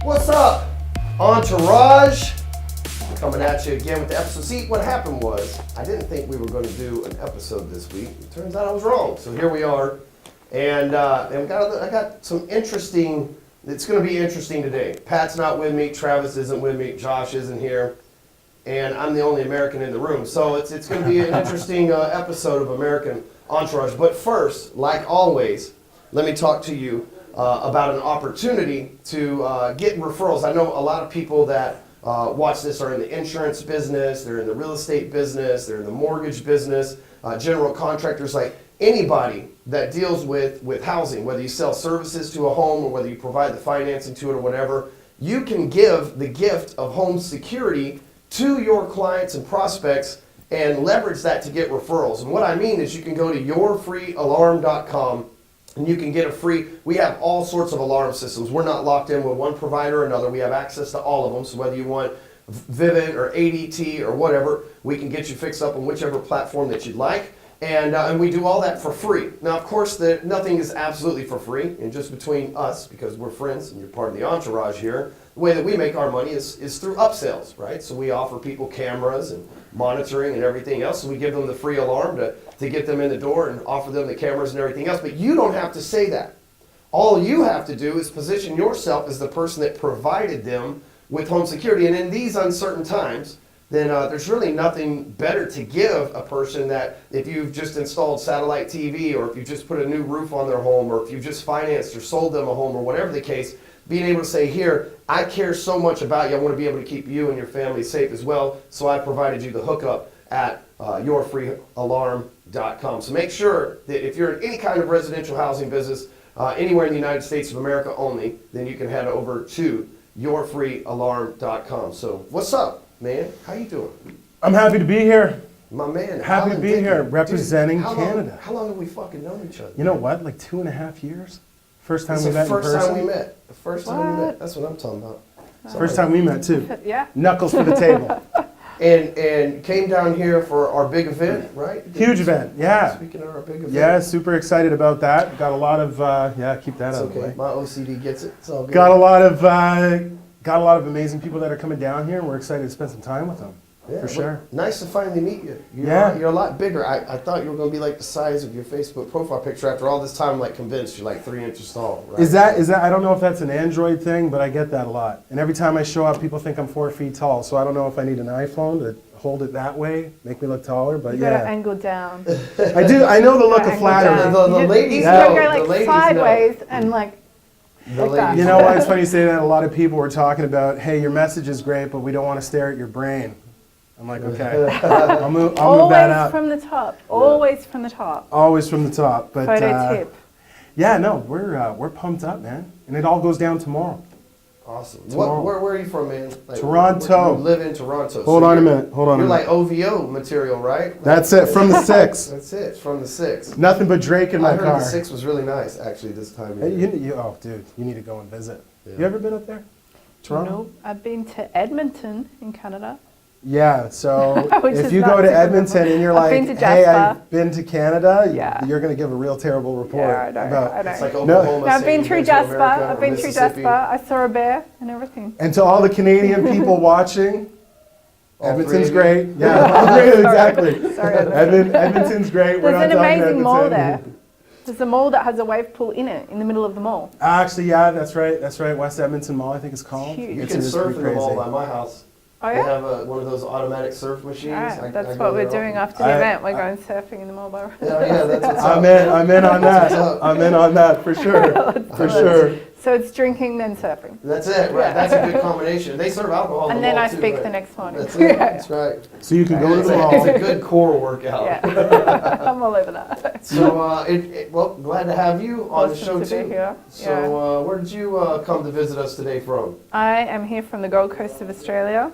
What's up, Entourage? Coming at you again with the episode. See, what happened was, I didn't think we were going to do an episode this week. It turns out I was wrong. So here we are. And I got some interesting, it's going to be interesting today. Pat's not with me, Travis isn't with me, Josh isn't here, and I'm the only American in the room. So it's going to be an interesting episode of American Entourage. But first, like always, let me talk to you about an opportunity to get referrals. I know a lot of people that watch this are in the insurance business, they're in the real estate business, they're in the mortgage business, general contractors, like anybody that deals with housing, whether you sell services to a home or whether you provide the financing to it or whatever, you can give the gift of home security to your clients and prospects and leverage that to get referrals. And what I mean is you can go to yourfreealarm.com and you can get a free, we have all sorts of alarm systems. We're not locked in with one provider or another. We have access to all of them. So whether you want Vivint or ADT or whatever, we can get you fixed up on whichever platform that you'd like. And we do all that for free. Now, of course, nothing is absolutely for free. And just between us, because we're friends and you're part of the entourage here, the way that we make our money is through upsells, right? So we offer people cameras and monitoring and everything else. So we give them the free alarm to get them in the door and offer them the cameras and everything else. But you don't have to say that. All you have to do is position yourself as the person that provided them with home security. And in these uncertain times, then there's really nothing better to give a person that if you've just installed satellite TV or if you just put a new roof on their home or if you've just financed or sold them a home or whatever the case, being able to say, here, I care so much about you, I want to be able to keep you and your family safe as well, so I provided you the hookup at yourfreealarm.com. So make sure that if you're in any kind of residential housing business, anywhere in the United States of America only, then you can head over to yourfreealarm.com. So what's up, man? How you doing? I'm happy to be here. My man. Happy to be here representing Dude, Canada. How long have we fucking known each other? You know what? Like 2.5 years? First time we met in person? The first time we met. The first time we met. That's what I'm talking about. First time we met too. Yeah. Knuckles for the table. And came down here for our big event, right? Huge event, yeah. Speaking of our big event. Yeah, super excited about that. Got a lot of, keep that out of the way. My OCD gets it. It's all good. Got a lot of amazing people that are coming down here, and we're excited to spend some time with them. Yeah, for sure. Nice to finally meet you. You're a lot bigger. I thought you were going to be like the size of your Facebook profile picture. After all this time, I'm like convinced you're like 3 inches tall. Right? Is that? I don't know if that's an Android thing, but I get that a lot. And every time I show up, people think I'm 4 feet tall. So I don't know if I need an iPhone to hold it that way, make me look taller. But you gotta angle down. I do. I know the look of flattery. The ladies you know. gotta go like sideways and like. Like you know why it's funny you say that? A lot of people were talking about, hey, your message is great, but we don't want to stare at your brain. I'm like, okay, I'll move that up. Always from the top. Always from the top. Always from the top. But photo tip. Yeah, no, we're pumped up, man, and it all goes down tomorrow. Awesome. Where are you from, man? Like, Toronto. You live in Toronto. Hold on a minute. You're like OVO material, right? Like, that's it, from the 6. That's it, from the 6. Nothing but Drake in my car. I heard the 6 was really nice, actually, this time. Hey, oh, dude, you need to go and visit. Yeah. You ever been up there? Toronto? No, I've been to Edmonton in Canada. Yeah, so if you go to Edmonton and you're like, hey, I've been to Canada, you're going to give a real terrible report. Yeah, I know. It's like Oklahoma. I've been through Jasper. I saw a bear and everything. And to all the Canadian people watching, Edmonton's great. Yeah, exactly. Sorry, Edmonton's great. There's an amazing mall there. There's a mall that has a wave pool in it, in the middle of the mall. Actually, yeah, that's right. West Edmonton Mall, I think it's called. You can surf in the mall by my house. Oh, yeah? They have one of those automatic surf machines. Right, that's what we're doing after the event. We're going surfing in the mall bar. Yeah, that's what's up. I'm in on that. I'm in on that for sure. For sure. So it's drinking then surfing. That's it, right? That's a good combination. They serve alcohol in the mall then I too, speak right? the next morning. That's it. That's right. So you can go to the mall. It's a good core workout. Yeah. I'm all over that. So, well, glad to have you on the show to too. Be here. So, where did you come to visit us today from? I am here from the Gold Coast of Australia.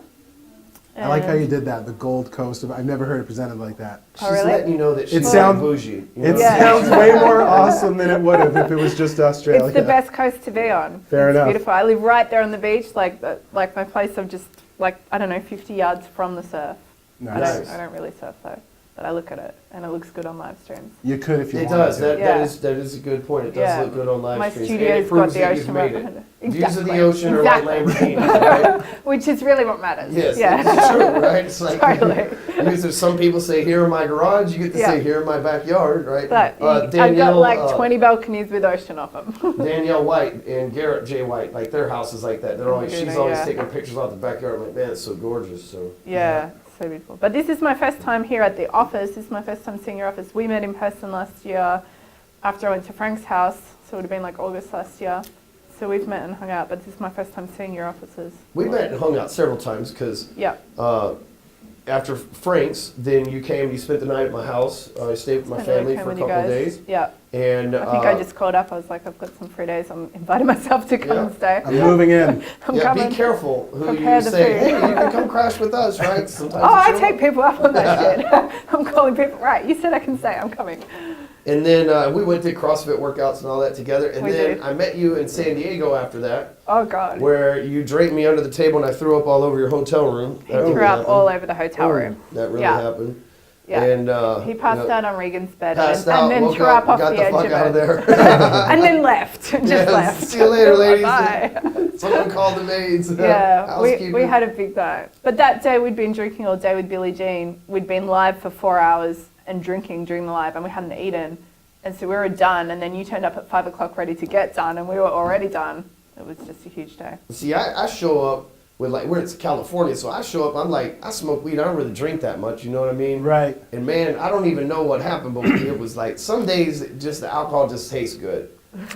I like how you did that, the Gold Coast. I've never heard it presented like that. She's letting you know that she's bougie. It sounds way more awesome than it would have if it was just Australia. It's the best coast to be on. Fair enough. It's beautiful. I live right there on the beach, like my place. I'm just 50 yards from the surf. Nice. I don't really surf though. that I look at it and it looks good on live streams. You could if you It wanted does. to. That Yeah. is a good point. It does Yeah. look good on live My streams. studio's and it got proves the that you've ocean made right it. behind it. Views of the Exactly. ocean are like Lamborghinis, right? Which is really what matters. Yes, Yeah. it's true, right? It's like Totally. because there's some people say here in my garage, you get to Yeah. say here in my backyard, right? But I've got Danielle, like 20 balconies with ocean off them. Danielle White and Garrett J. White, like their house is like that. They're always Laguna, she's always yeah. taking pictures out the backyard. I'm like, man, it's so gorgeous. So Yeah, so beautiful. But this is my first time here at the office. This is my first time seeing your office. We met in person last year after I went to Frank's house. So it would have been like August last year. So we've met and hung out, but this is my first time seeing your offices. we met and hung out several times because Yeah. after Frank's, then you came. You spent the night at my house. I stayed with my Spent the family weekend for a with you couple of guys. days, Yeah. and I think I just called up. I was like, I've got some free days. I'm inviting myself to come Yeah. and stay. I'm moving in. I'm yeah, coming. be careful who Prepare you the say. food. Hey, you can come crash with us, right? Sometimes Oh, you I show take up. people up on that shit. I'm calling people. Right, you said I can stay. I'm coming. And then we went to CrossFit workouts and all that together. And We then did. I met you in San Diego after that, Oh, God. where you draped me under the table and I threw up all over your hotel room. He That really threw up happened. all over the hotel room. That really Yeah. happened. Yeah. And He passed out on Regan's bed passed and out, then woke threw up, up off got the the edge fuck of out of it. there. And then left. Just Yes, left. see you later, ladies. Bye. Someone called the maids. Yeah, we Housekeeping. had a big night. But that day we'd been drinking all day with Billie Jean. We'd been live for 4 hours and drinking during the live, and we hadn't eaten. And so we were done, and then you turned up at 5 o'clock ready to get done, and we were already done. It was just a huge day. See, I show up with like, we're in California, so I show up, I'm like, I smoke weed, I don't really drink that much, you know what I mean? Right. And man, I don't even know what happened, but it was like, some days just the alcohol just tastes good.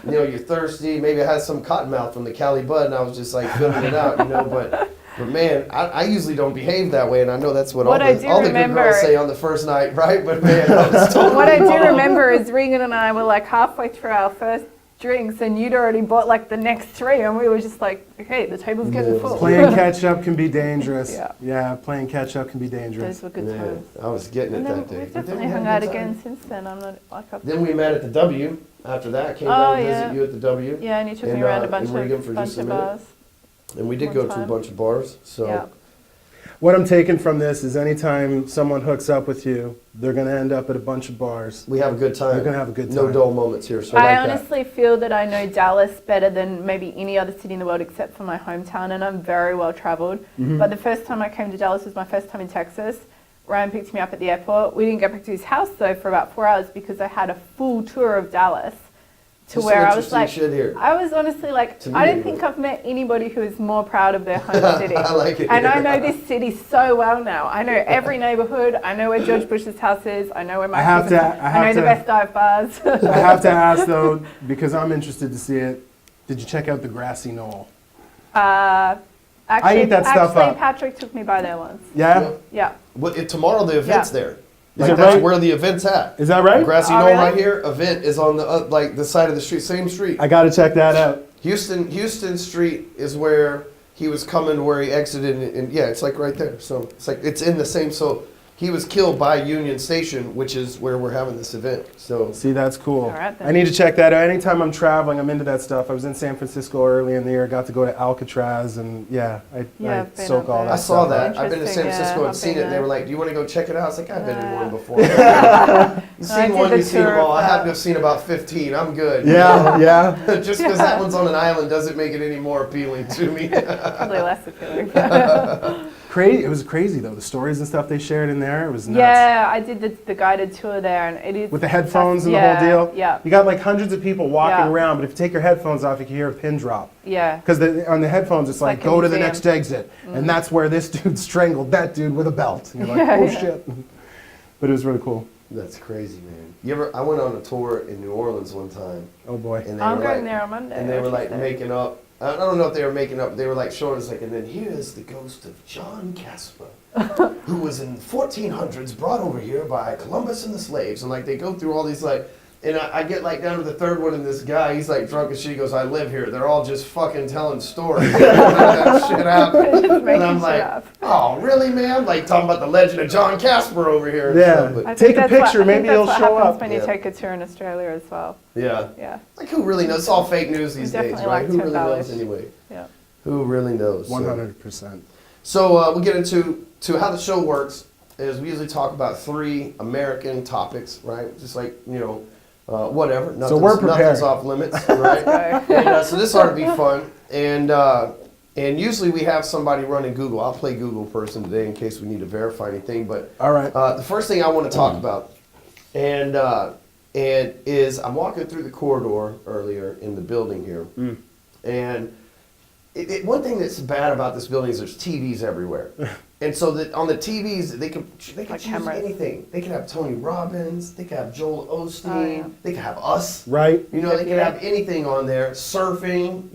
You know, you're thirsty, maybe I had some cottonmouth from the Cali Bud, and I was just like filling it out, you know, but man, I usually don't behave that way, and I know that's what all the good remember- girls say on the first night, right? But man, I was totally What I do wrong. remember is Regan and I were like halfway through our first drinks, and you'd already bought like the next 3, and we were just like, okay, the table's getting Yeah. full. Playing catch up can be dangerous. Yeah. Playing catch up can be dangerous. Those were good Man, times. I was getting it And then that day. we've But then definitely we had hung a out good time. again since then. I'm not like I've, Then we met at the W. After that, came Oh, down to yeah. visit you at the W. yeah, and you took And, me around a in bunch Regan for of just a minute. bars. And we did One go to a time. bunch of bars. So Yeah. What I'm taking from this is anytime someone hooks up with you, they're going to end up at a bunch of bars. we have a good time. They're going to have a good time. No dull moments here. So I like that. honestly feel that I know Dallas better than maybe any other city in the world except for my hometown, and I'm very well traveled. Mm-hmm. But the first time I came to Dallas was my first time in Texas. Ryan picked me up at the airport. We didn't get back to his house though for about 4 hours because I had a full tour of Dallas to Just where some I was interesting like, shit here. I was honestly like, To me I don't anyway. think I've met anybody who is more proud of their home city. I like it And I here. know this city so well now. I know every neighborhood. I know where George Bush's house is. I know where my I have to- I I have know the to- best dive bars. I have to ask though, because I'm interested to see it. Did you check out the grassy knoll? Actually, eat that stuff actually, up. Patrick took me by there once. Yeah? Yeah. Well, tomorrow the event's Yeah. there. Is Like it that's right? where the event's at. Is that right? Grassy Oh, Knoll really? right here. Event is on the like the side of the street, same street. I got to check that out. Houston Street is where he was coming, to where he exited, and yeah, it's like right there. So it's like it's in the same. So he was killed by Union Station, which is where we're having this event. So See, that's cool. All right, then. I need to check that out. Anytime I'm traveling, I'm into that stuff. I was in San Francisco early in the year, got to go to Alcatraz, and yeah, I Yeah, I've been soak up all there. that I saw stuff that. up. I've been to San Interesting, Francisco yeah, and I've seen been it. And they there. were like, "Do you want to go check it out?" I was like, "I've been in one before." You've I seen did one, the you've seen tour them all. of I have that. to have seen about 15. I'm good. Yeah, yeah. Just because that one's on an island doesn't make it any more appealing to me. Probably less appealing. It was crazy though. The stories and stuff they shared in there, it was nuts. Yeah, I did the guided tour there, and it is With the headphones and yeah, the whole deal. Yeah, You got like hundreds of people walking Yeah. around, but if you take your headphones off, you can hear a pin drop. yeah. Because on the headphones, it's like, like a go to the museum. next exit. And that's where this dude strangled that dude with a belt. And you're like, Yeah, oh yeah. shit. But it was really cool. That's crazy, man. I went on a tour in New Orleans one time, Oh boy. and they I'm were going like, there on Monday. and they were or like Tuesday. making up. I don't know if they were making up. They were like showing us like, and then here's the ghost of John Casper, who was in 1400s brought over here by Columbus and the slaves, and like they go through all these like. And I get like down to the third one, and this guy, he's like drunk as shit. He goes, "I live here." They're all just fucking telling stories. That shit happened. Just And making I'm shit like, up. "Oh, really, man?" Like talking about the legend of John Casper over here. and Yeah. stuff, but- I Take think a that's what- picture, I think maybe that's he'll what show happens up. when Yeah. you take a tour in Australia as well. yeah. Yeah, Like who really knows? It's all fake news these days, definitely right? like Who to really knows embellish. anyway? yeah. Who really knows? So- 100%. So we'll get into how the show works. is we usually talk about 3 American topics, right? Just like, whatever. Nothing's off limits, right? And so this ought to be fun. And usually we have somebody running Google. I'll play Google person today in case we need to verify anything. But All right. the first thing I want to talk about, and is I'm walking through the corridor earlier in the building here, and one thing that's bad about this building is there's TVs everywhere. And so that on the TVs, they can Like choose cameras. anything. They can have Tony Robbins. They can have Joel Osteen. They can have us. Right. They can have anything on there. Surfing.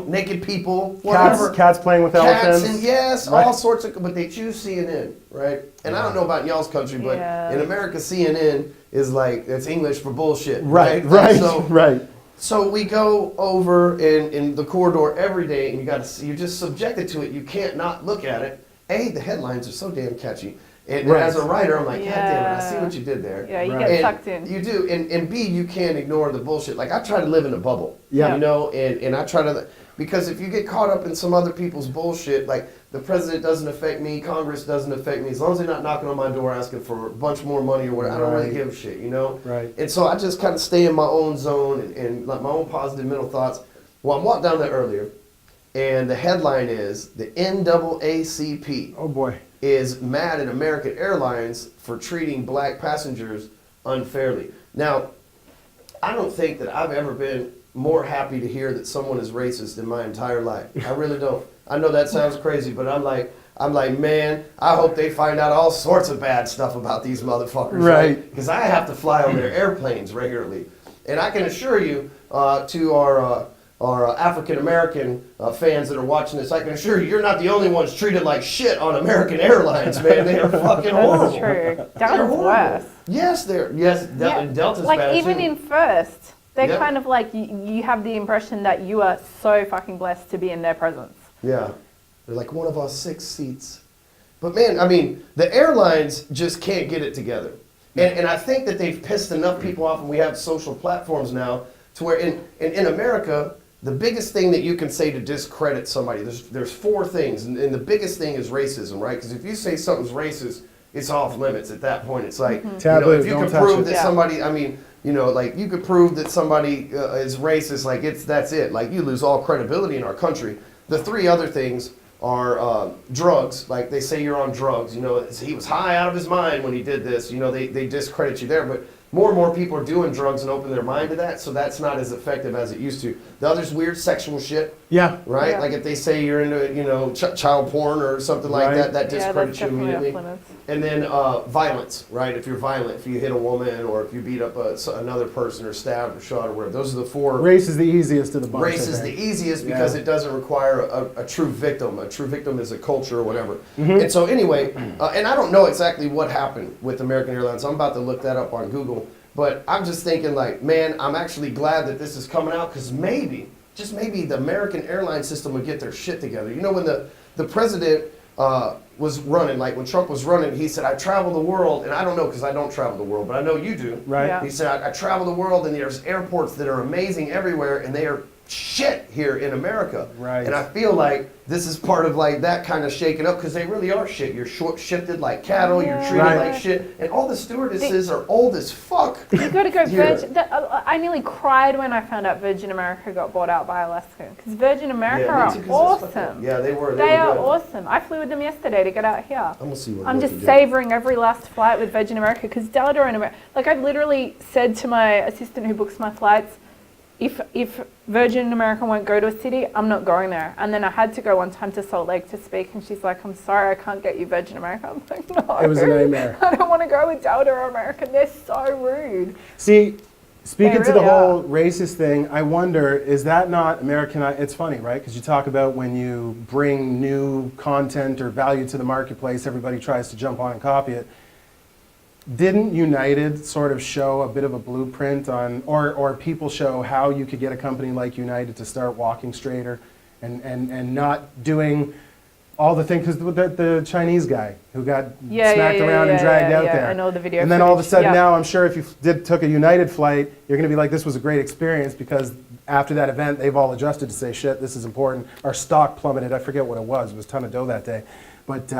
Naked people. Cats, Whatever. cats playing with elephants. And yes, Right. all sorts of. But they choose CNN, right? And I don't know about y'all's country, but in America, CNN is like it's English for bullshit. Right. Right. So we go over in the corridor every day, and you're just subjected to it. You can't not look at it. The headlines are so damn catchy. And as a writer, I'm like, God damn it, I see what you did there. Yeah, you get sucked in. You do. And B, you can't ignore the bullshit. Like, I try to live in a bubble. Yeah. And I try to, because if you get caught up in some other people's bullshit, like the president doesn't affect me, Congress doesn't affect me, as long as they're not knocking on my door asking for a bunch more money or whatever, I don't really give a shit, Right. And so I just kind of stay in my own zone and like my own positive mental thoughts. Well, I walked down there earlier, and the headline is the NAACP. Oh boy. Is mad at American Airlines for treating black passengers unfairly. Now, I don't think that I've ever been more happy to hear that someone is racist in my entire life. I really don't. I know that sounds crazy, but I'm like, man, I hope they find out all sorts of bad stuff about these motherfuckers. Right. Because I have to fly on their airplanes regularly. And I can assure you, to our African American fans that are watching this, I can assure you, you're not the only ones treated like shit on American Airlines, man. They are fucking horrible. That's true. Delta's worse. Yes, Delta's like bad even too. in first, they're Yeah. kind of like you have the impression that you are so fucking blessed to be in their presence. Yeah, they're like one of our 6 seats. But man, I mean, the airlines just can't get it together. And I think that they've pissed enough people off, and we have social platforms now to where in America, the biggest thing that you can say to discredit somebody, there's 4 things, and the biggest thing is racism, right? Because if you say something's racist, it's off limits at that point. It's like, Taboo, if you don't can touch prove it. that somebody, I mean, like you could prove that somebody is racist, like that's it. Like you lose all credibility in our country. The 3 other things are drugs. Like they say you're on drugs. He was high out of his mind when he did this. They discredit you there, but more and more people are doing drugs and open their mind to that, so that's not as effective as it used to. The other's weird sexual shit. Yeah. Right? Yeah. Like if they say you're into, child porn or something like Right. that discredits you immediately. Off limits. And then violence, right? If you're violent, if you hit a woman or if you beat up another person or stabbed or shot or whatever. Those are the 4. Race is the easiest of the bunch. Race is the easiest because it doesn't require a true victim. A true victim is a culture or whatever. And so anyway, and I don't know exactly what happened with American Airlines. I'm about to look that up on Google. But I'm just thinking like, man, I'm actually glad that this is coming out because maybe, just maybe the American airline system would get their shit together. When the president was running, like when Trump was running, he said, I travel the world, and I don't know because I don't travel the world, but I know you do. Right. Yeah. He said, I travel the world, and there's airports that are amazing everywhere, and they are shit here in America. Right. And I feel like this is part of like that kind of shaking up because they really are shit. You're shifted like cattle. You're treated Right. like shit, and all the stewardesses are old as fuck. You got to go Here. Virgin. I nearly cried when I found out Virgin America got bought out by Alaska because Virgin America Yeah, me are too, 'cause it's fucking- awesome. Yeah, they were. They were are good. awesome. I flew with them yesterday to get out here. I'm gonna see what. I'm they just can do. savoring every last flight with Virgin America because Delta and America. Like I've literally said to my assistant who books my flights, if Virgin America won't go to a city, I'm not going there. And then I had to go one time to Salt Lake to speak, and she's like, "I'm sorry, I can't get you Virgin America." I'm like, "No, It was a nightmare. I don't want to go with Delta or American. They're so rude." See, speaking They to the really whole racist thing, I wonder, is that not American? It's funny, right? Because you talk about when you bring new content or value to the marketplace, everybody tries to jump on and copy it. Didn't United sort of show a bit of a blueprint on, or people show how you could get a company like United to start walking straighter and not doing all the things, because the Chinese guy who got smacked around and dragged out there. I know the video. And then all of a footage. sudden Yeah. now, I'm sure if you took a United flight, you're going to be like, this was a great experience, because after that event, they've all adjusted to say, shit, this is important. Our stock plummeted. I forget what it was. It was a ton of dough that day. But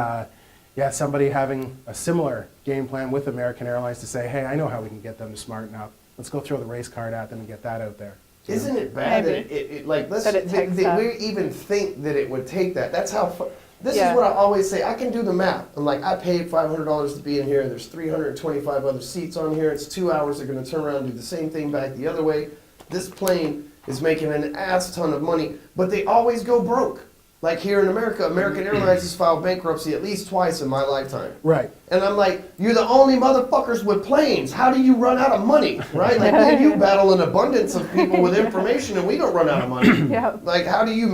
yeah, somebody having a similar game plan with American Airlines to say, hey, I know how we can get them to smarten up. Let's go throw the race card at them and get that out there. Isn't it bad Maybe. that it like let's That it takes that. we even think that it would take that? That's how. This Yeah. is what I always say. I can do the math. I'm like, I paid $500 to be in here, and there's 325 other seats on here. It's 2 hours. They're going to turn around and do the same thing back the other way. This plane is making an ass ton of money, but they always go broke. Like here in America, American Airlines has filed bankruptcy at least twice in my lifetime. Right. And I'm like, you're the only motherfuckers with planes. How do you run out of money, right? Like, man, you battle an abundance of people with information, and we don't run out of money. Yeah. Like, how do you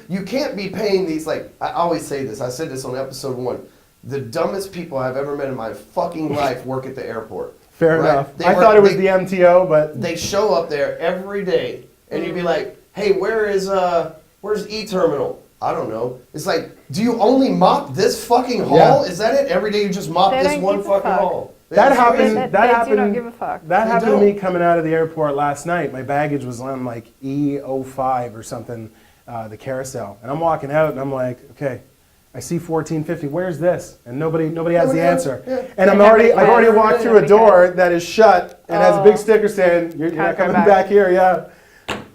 You can't be paying these, like, I always say this. I said this on episode 1. The dumbest people I've ever met in my fucking life work at the airport. Fair right? enough. They I work- thought it was they- the MTO, but They show up there every day, and you'd be like, hey, where's E-Terminal? I don't know. It's like, do you only mop this fucking hall? Yeah. Is that it? Every day you just mop They this don't one give a fucking fuck. hall? that It's happened. crazy. They That do happened. not give a fuck. That They happened to don't. me coming out of the airport last night. My baggage was on like E05 or something, the carousel, and I'm walking out and I'm like, okay, I see 1450. Where's this? And nobody has Nobody the knows. answer. Yeah. And I've Nobody already cares. walked through a Nobody door that is shut and has a big Oh. sticker saying you're not Can't go coming back. back here. Yeah.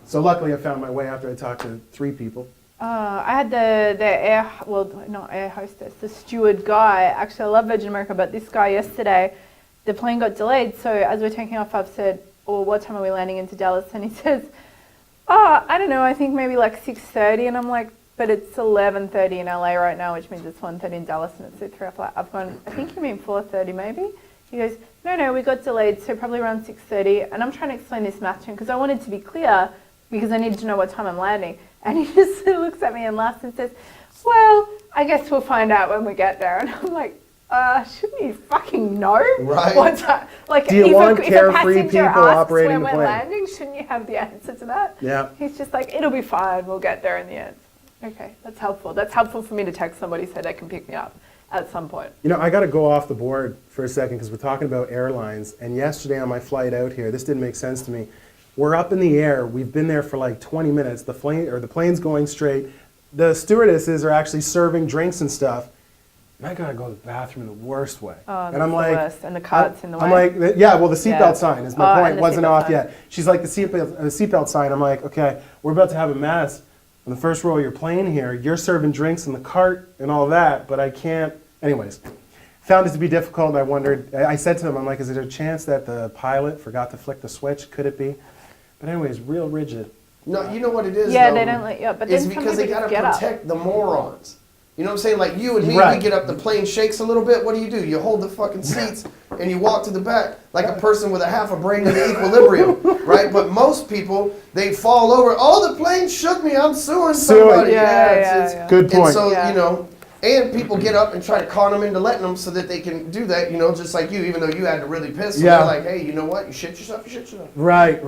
So luckily I found my way after I talked to 3 people. I had not air hostess, the steward guy. Actually, I love Virgin America, but this guy yesterday, the plane got delayed. So as we're taking off, I've said, "Oh, what time are we landing into Dallas?" And he says, "Oh, I don't know. I think maybe like 6:30." And I'm like, "But it's 11:30 in LA right now, which means it's 1:30 in Dallas, and it's a 3 hour flight." I've gone, "I think you mean 4:30 maybe." He goes, "No, we got delayed, so probably around 6:30." And I'm trying to explain this math to him because I wanted to be clear because I needed to know what time I'm landing. And he just looks at me and laughs and says, "Well, I guess we'll find out when we get there." And I'm like, shouldn't you fucking know? Right. What time? Like, Do you if want if carefree passenger people asks operating when the we're plane? landing, shouldn't you have the answer to that? Yeah. He's just like, "It'll be fine. We'll get there in the end." Okay, that's helpful. That's helpful for me to text somebody so they can pick me up at some point. You know, I got to go off the board for a second because we're talking about airlines. And yesterday on my flight out here, this didn't make sense to me. We're up in the air. We've been there for like 20 minutes. The plane's going straight. The stewardesses are actually serving drinks and stuff. And I got to go to the bathroom in the worst way. Oh, and that's I'm the like, worst. And the cart's in the way. I'm like, yeah, well, the seatbelt Yeah. sign is Oh, my and point. the Wasn't seatbelt off sign. yet. She's like, the seatbelt sign. I'm like, okay, we're about to have a mess. On the first row of your plane here, you're serving drinks in the cart and all that, but I can't. Anyways, found it to be difficult. And I wondered, I said to them, I'm like, is there a chance that the pilot forgot to flick the switch? Could it be? But anyways, real rigid. No, you know what it is, Yeah, though? they don't let you up, but It's then some because they people got just to get up. protect the morons. You know what I'm saying? Like you and me, Right. we get up, the plane shakes a little bit. What do? You hold the fucking seats and you walk to the back like a person with a half a brain in equilibrium, right? But most people, they fall over. Oh, the plane shook me. I'm suing somebody. Yeah. Good And point. so, Yeah. you know, and people get up and try to con them into letting them so that they can do that, you know, just like you, even though you had to really piss. So Yeah. they're like, hey, you know what? You shit yourself, you shit yourself. Right.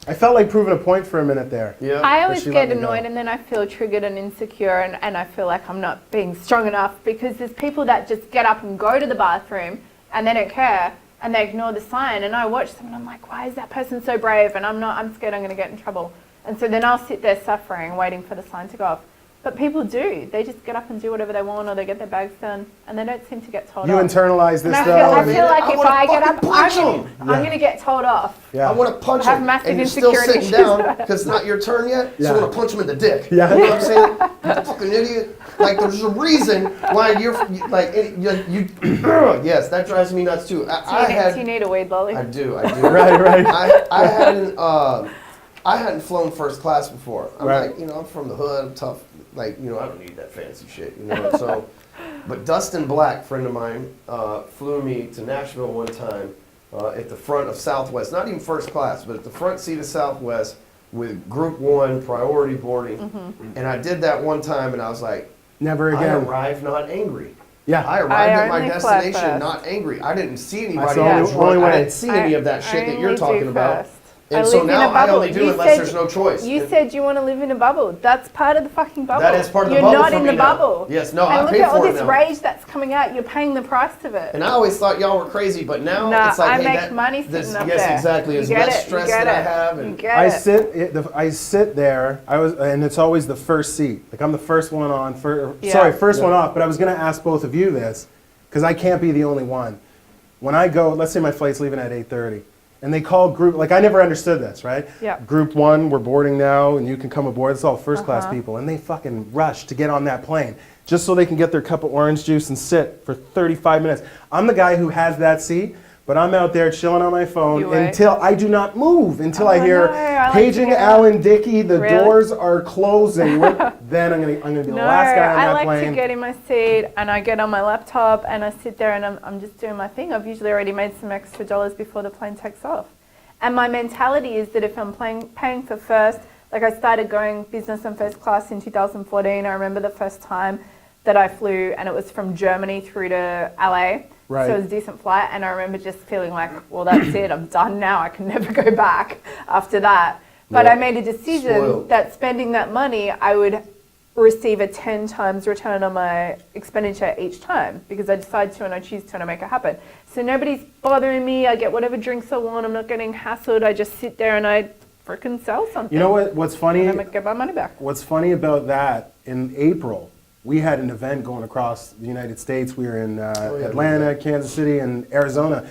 I felt like proving a point for a minute there. Yeah. I always she let get me go. annoyed and then I feel triggered and insecure and I feel like I'm not being strong enough because there's people that just get up and go to the bathroom and they don't care and they ignore the sign and I watch them and I'm like, why is that person so brave? And I'm scared I'm going to get in trouble. And so then I'll sit there suffering, waiting for the sign to go off. But people do. They just get up and do whatever they want or they get their bags done and they don't seem to get told You off. internalize this And I stuff. feel like I if wanna I get fucking up, punch I'm 'em. going to get told off. Yeah. I want to punch I have him, massive and you're still insecurity sitting down issues. because it's not your turn yet. Yeah. So I want to punch him in the dick. Yeah. You know what I'm saying? You fucking idiot. Like there's a reason why you're like you. Yes, that drives me nuts too. Do you need a weed lolly? I do. Right. I hadn't flown first class before. I'm Right. like, you know, I'm from the hood. I'm tough. Like, you know, I don't need that fancy shit. You know, so. But Dustin Black, friend of mine, flew me to Nashville one time at the front of Southwest. Not even first class, but at the front seat of Southwest with Group 1 priority boarding. And I did that one time, and I was like, Never I again. arrived not angry. Yeah. I arrived at my only fly destination first. not angry. I didn't see anybody the else only run. I way. didn't see any of that shit that you're talking about. And I so live in now a I bubble. only do You unless said- there's no choice. You said you want to live in a bubble. That's part of the fucking bubble. That is part of the You're bubble not for in me the now. bubble. Yes, no, and I look pay at all for it this now. rage that's coming out. You're paying the price of it. And I always thought y'all were crazy, but now Nah, it's like, I hey, make that, money this, sitting up yes, there. exactly. You As get much it, you stress get that I it, have, you and get I it. sit there. And it's always the first seat. Like I'm the first one on. Yeah. First one off. But I was going to ask both of you this because I can't be the only one. When I go, let's say my flight's leaving at 8:30, and they call group. Like I never understood this, right? Yeah. Group 1, we're boarding now, and you can come aboard. It's all first class Uh-huh. people, and they fucking rush to get on that plane just so they can get their cup of orange juice and sit for 35 minutes. I'm the guy who has that seat. But I'm out there chilling on my phone You wait. until I do not move, until Oh, I hear no, I like to paging get up. Alan Dickey, the Really? doors are closing. Then I'm gonna be the No, last guy on I that like plane. to get in my seat and I get on my laptop and I sit there and I'm just doing my thing. I've usually already made some extra dollars before the plane takes off. And my mentality is that if I'm paying for first, like I started going business and first class in 2014. I remember the first time that I flew and it was from Germany through to LA. Right. So it was a decent flight and I remember just feeling like, well, that's it. I'm done now. I can never go back after that. But Yeah. I made a decision Spoiled. that spending that money, I would receive a 10 times return on my expenditure each time because I decide to and I choose to and I make it happen. So nobody's bothering me. I get whatever drinks I want. I'm not getting hassled. I just sit there and I freaking sell something. You know what's funny? And I get my money back. What's funny about that? In April, we had an event going across the United States. We were in Atlanta, Kansas City, and Arizona.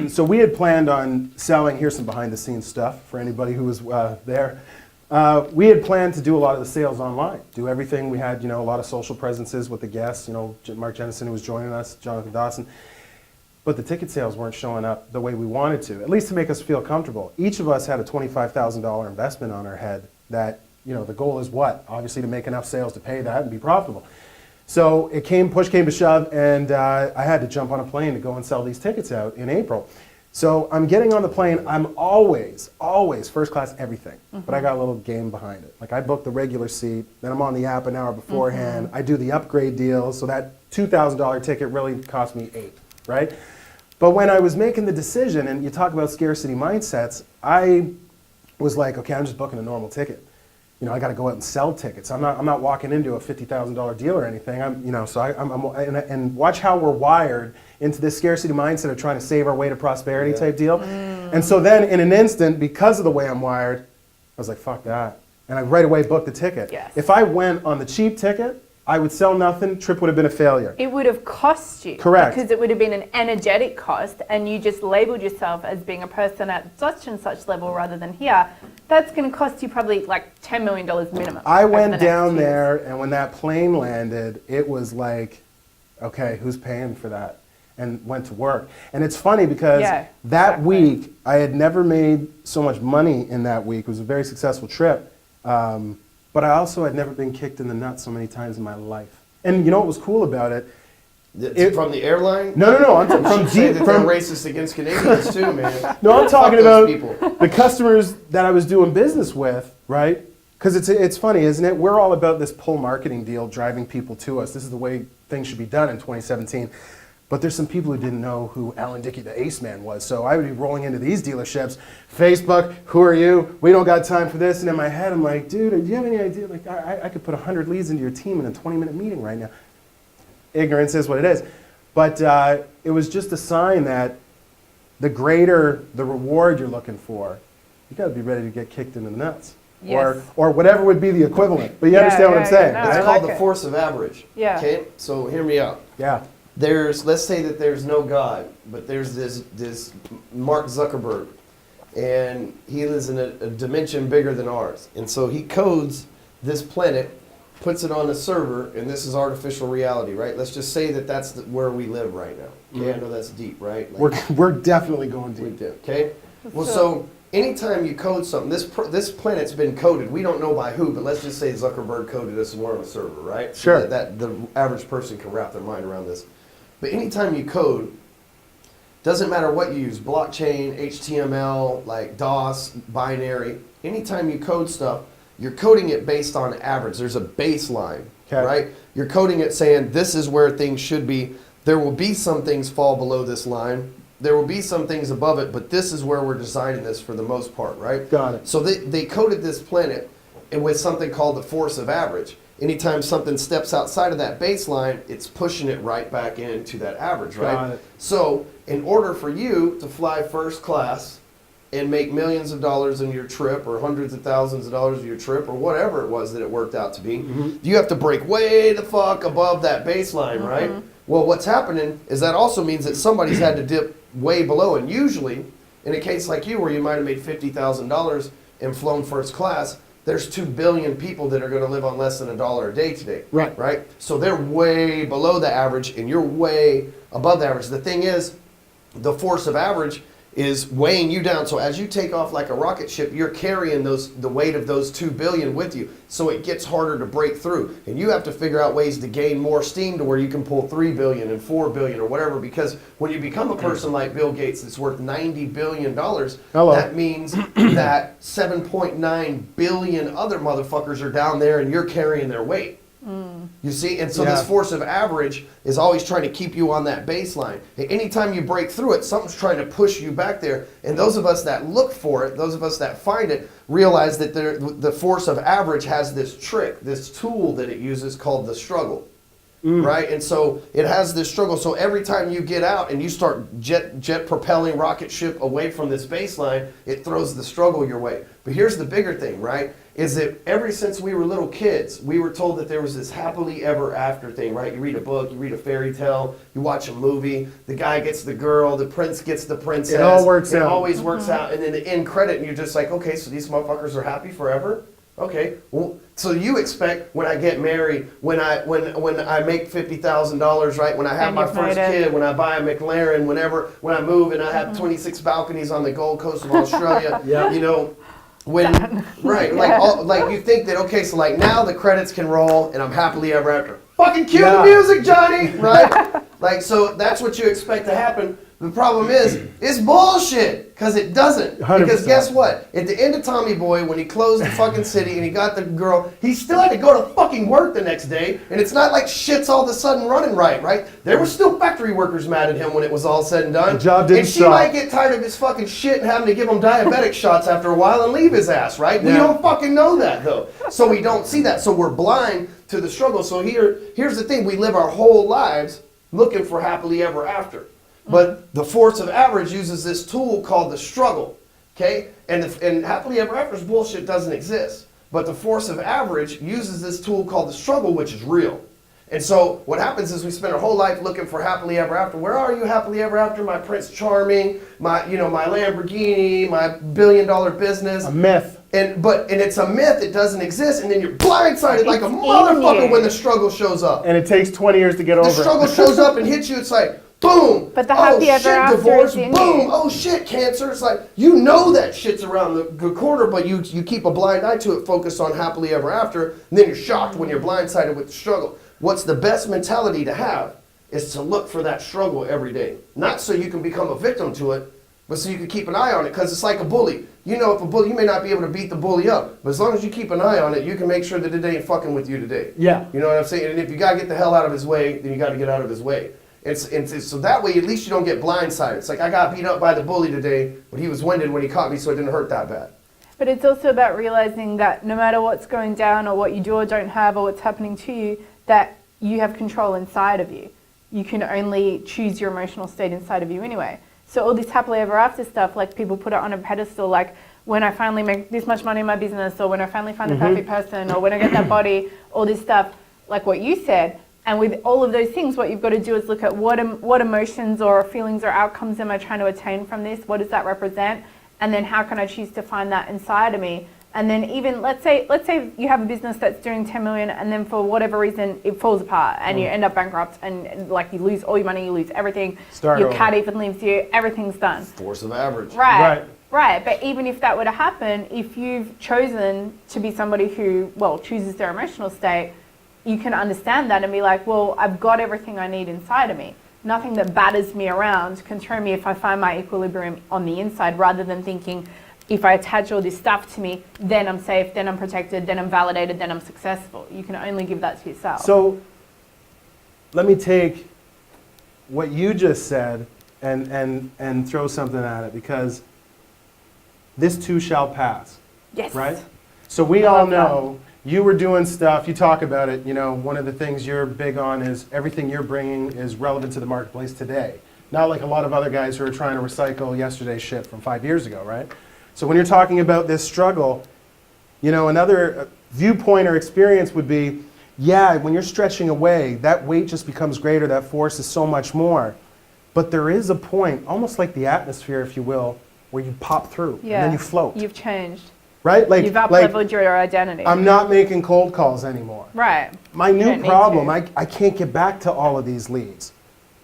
So we had planned on selling. Here's some behind-the-scenes stuff for anybody who was there. We had planned to do a lot of the sales online, do everything. We had, a lot of social presences with the guests. Mark Jennison, who was joining us, Jonathan Dawson. But the ticket sales weren't showing up the way we wanted to, at least to make us feel comfortable. Each of us had a $25,000 investment on our head that, the goal is what? Obviously to make enough sales to pay that and be profitable. So push came to shove, and I had to jump on a plane to go and sell these tickets out in April. So I'm getting on the plane. I'm always first class everything, but I got a little game behind it. Like I booked the regular seat, then I'm on the app an hour beforehand. I do the upgrade deal, so that $2,000 ticket really cost me $8,000, right? But when I was making the decision, and you talk about scarcity mindsets, I was like, okay, I'm just booking a normal ticket. I got to go out and sell tickets. I'm not walking into a $50,000 deal or anything. And watch how we're wired into this scarcity mindset of trying to save our way to prosperity type deal. And so then in an instant, because of the way I'm wired, I was like, fuck that. And I right away booked the ticket. Yes. If I went on the cheap ticket, I would sell nothing, trip would have been a failure. It would have cost you. Correct. Because it would have been an energetic cost and you just labeled yourself as being a person at such and such level rather than here. That's going to cost you probably like $10 million minimum. I over the went next down 2 years. there, and when that plane landed, it was like, okay, who's paying for that? And went to work. And it's funny because that week, I had never made so much money in that week. It was a very successful trip. But I also had never been kicked in the nuts so many times in my life. And you know what was cool about it? From the airline? No. I'm from They're racist against Canadians too, man. No, I'm talking Fuck those about people. the customers that I was doing business with, right? Because it's funny, isn't it? We're all about this pull marketing deal driving people to us. This is the way things should be done in 2017. But there's some people who didn't know who Alan Dickey, the Ace Man, was. So I would be rolling into these dealerships, Facebook, who are you? We don't got time for this. And in my head, I'm like, dude, do you have any idea? Like, I could put 100 leads into your team in a 20-minute meeting right now. Ignorance is what it is. But it was just a sign that the greater the reward you're looking for, you got to be ready to get kicked in the nuts. Yes. Or whatever would be the equivalent. But you understand what I'm saying, no, right? It's I called like the it. force of average. Yeah. Okay, so hear me out. Yeah. Let's say that there's no God, but there's this Mark Zuckerberg, and he lives in a dimension bigger than ours. And so he codes this planet, puts it on a server, and this is artificial reality, right? Let's just say that that's where we live right now. Okay, I know that's deep, right? Like, We're definitely going we deep. do, okay? Well, so anytime you code something, this planet's been coded. We don't know by who, but let's just say Zuckerberg coded this and we're on a server, right? Sure. So that the average person can wrap their mind around this. But anytime you code, doesn't matter what you use, blockchain, HTML, like DOS, binary, anytime you code stuff, you're coding it based on average. There's a baseline, right? You're coding it saying this is where things should be. There will be some things fall below this line. there will be some things above it, but this is where we're designing this for the most part, right? Got it. So they coded this planet with something called the force of average. Anytime something steps outside of that baseline, it's pushing it right back into that average, right? Got it. So in order for you to fly first class and make millions of dollars in your trip, or hundreds of thousands of dollars in your trip, or whatever it was that it worked out to be, you have to break way the fuck above that baseline, right? Well, what's happening is that also means that somebody's had to dip way below, and usually, in a case like you where you might have made $50,000 and flown first class, there's 2 billion people that are going to live on less than $1 a day today. Right. Right? So they're way below the average, and you're way above the average. The thing is, the force of average is weighing you down. So as you take off like a rocket ship, you're carrying the weight of those 2 billion with you. So it gets harder to break through. And you have to figure out ways to gain more steam to where you can pull 3 billion and 4 billion or whatever. Because when you become a person like Bill Gates that's worth $90 billion, that means that 7.9 billion other motherfuckers are down there and you're carrying their weight. You see? And so this force of average is always trying to keep you on that baseline. And anytime you break through it, something's trying to push you back there. And those of us that look for it, those of us that find it, realize that the force of average has this trick, this tool that it uses called the struggle. Right? And so it has this struggle. So every time you get out and you start jet propelling rocket ship away from this baseline, it throws the struggle your way. But here's the bigger thing, right? Is that ever since we were little kids, we were told that there was this happily ever after thing, right? You read a book, you read a fairy tale, you watch a movie, the guy gets the girl, the prince gets the princess. It all works out. It always works out. And then the end credit, and you're just like, okay, so these motherfuckers are happy forever? Okay, well, so you expect when I get married, when I make $50,000, right? When I have my first kid, when I buy a McLaren, when I move and I have 26 balconies on the Gold Coast of Australia, you know, like you think that, okay, so like now the credits can roll and I'm happily ever after. Fucking cue the music, Johnny, right? Like, so that's what you expect to happen. The problem is, it's bullshit, because it doesn't. 100%. Because guess what? At the end of Tommy Boy, when he closed the fucking city and he got the girl, he still had to go to fucking work the next day, and it's not like shit's all of a sudden running right? There were still factory workers mad at him when it was all said and done. The job didn't and she stop. might get tired of his fucking shit and having to give him diabetic shots after a while and leave his ass, right? We don't fucking know that, though. So we don't see that. So we're blind to the struggle. So here's the thing. We live our whole lives looking for happily ever after. But the force of average uses this tool called the struggle, okay? And happily ever after's bullshit doesn't exist. But the force of average uses this tool called the struggle, which is real. And so what happens is we spend our whole life looking for happily ever after. Where are you happily ever after? My Prince Charming, my Lamborghini, my $1 billion business. A myth. And it's a myth, it doesn't exist, and then you're blindsided like a motherfucker when the struggle shows up. And it takes 20 years to get over it. The struggle shows up and hits you, it's like, boom! But the happy ever after divorce, is in boom! you. Oh shit, cancer! It's like, you know that shit's around the corner, but you keep a blind eye to it, focused on happily ever after, and then you're shocked when you're blindsided with the struggle. What's the best mentality to have is to look for that struggle every day. Not so you can become a victim to it, but so you can keep an eye on it, because it's like a bully. You know, if a bully, you may not be able to beat the bully up, but as long as you keep an eye on it, you can make sure that it ain't fucking with you today. Yeah. You know what I'm saying? And if you gotta get the hell out of his way, then you gotta get out of his way. So that way, at least you don't get blindsided. It's like, I got beat up by the bully today, but he was winded when he caught me, so it didn't hurt that bad. But it's also about realizing that no matter what's going down or what you do or don't have or what's happening to you, that you have control inside of you. You can only choose your emotional state inside of you anyway. So all this happily ever after stuff, like people put it on a pedestal, like when I finally make this much money in my business, or when I finally find the perfect person, or when I get that body, all this stuff, like what you said. And with all of those things, what you've got to do is look at what emotions or feelings or outcomes am I trying to attain from this? What does that represent? And then how can I choose to find that inside of me? And then even, let's say you have a business that's doing 10 million and then for whatever reason it falls apart and you end up bankrupt and like you lose all your money, you lose everything. Your cat even leaves you, everything's done. Force of average. Right. But even if that were to happen, if you've chosen to be somebody who, chooses their emotional state, you can understand that and be like, well, I've got everything I need inside of me. Nothing that batters me around can throw me if I find my equilibrium on the inside, rather than thinking, if I attach all this stuff to me, then I'm safe, then I'm protected, then I'm validated, then I'm successful. You can only give that to yourself. So let me take what you just said and throw something at it, because this too shall pass. Yes. Right? So we I all love that. know you were doing stuff, you talk about it, you know, one of the things you're big on is everything you're bringing is relevant to the marketplace today. Not like a lot of other guys who are trying to recycle yesterday's shit from 5 years ago, right? So when you're talking about this struggle, you know, another viewpoint or experience would be, yeah, when you're stretching away, that weight just becomes greater, that force is so much more. But there is a point, almost like the atmosphere, if you will, where you pop through and then you float. You've changed. Right? Like, You've up-leveled your identity. I'm not making cold calls anymore. Right. My You new don't need problem, to. I can't get back to all of these leads.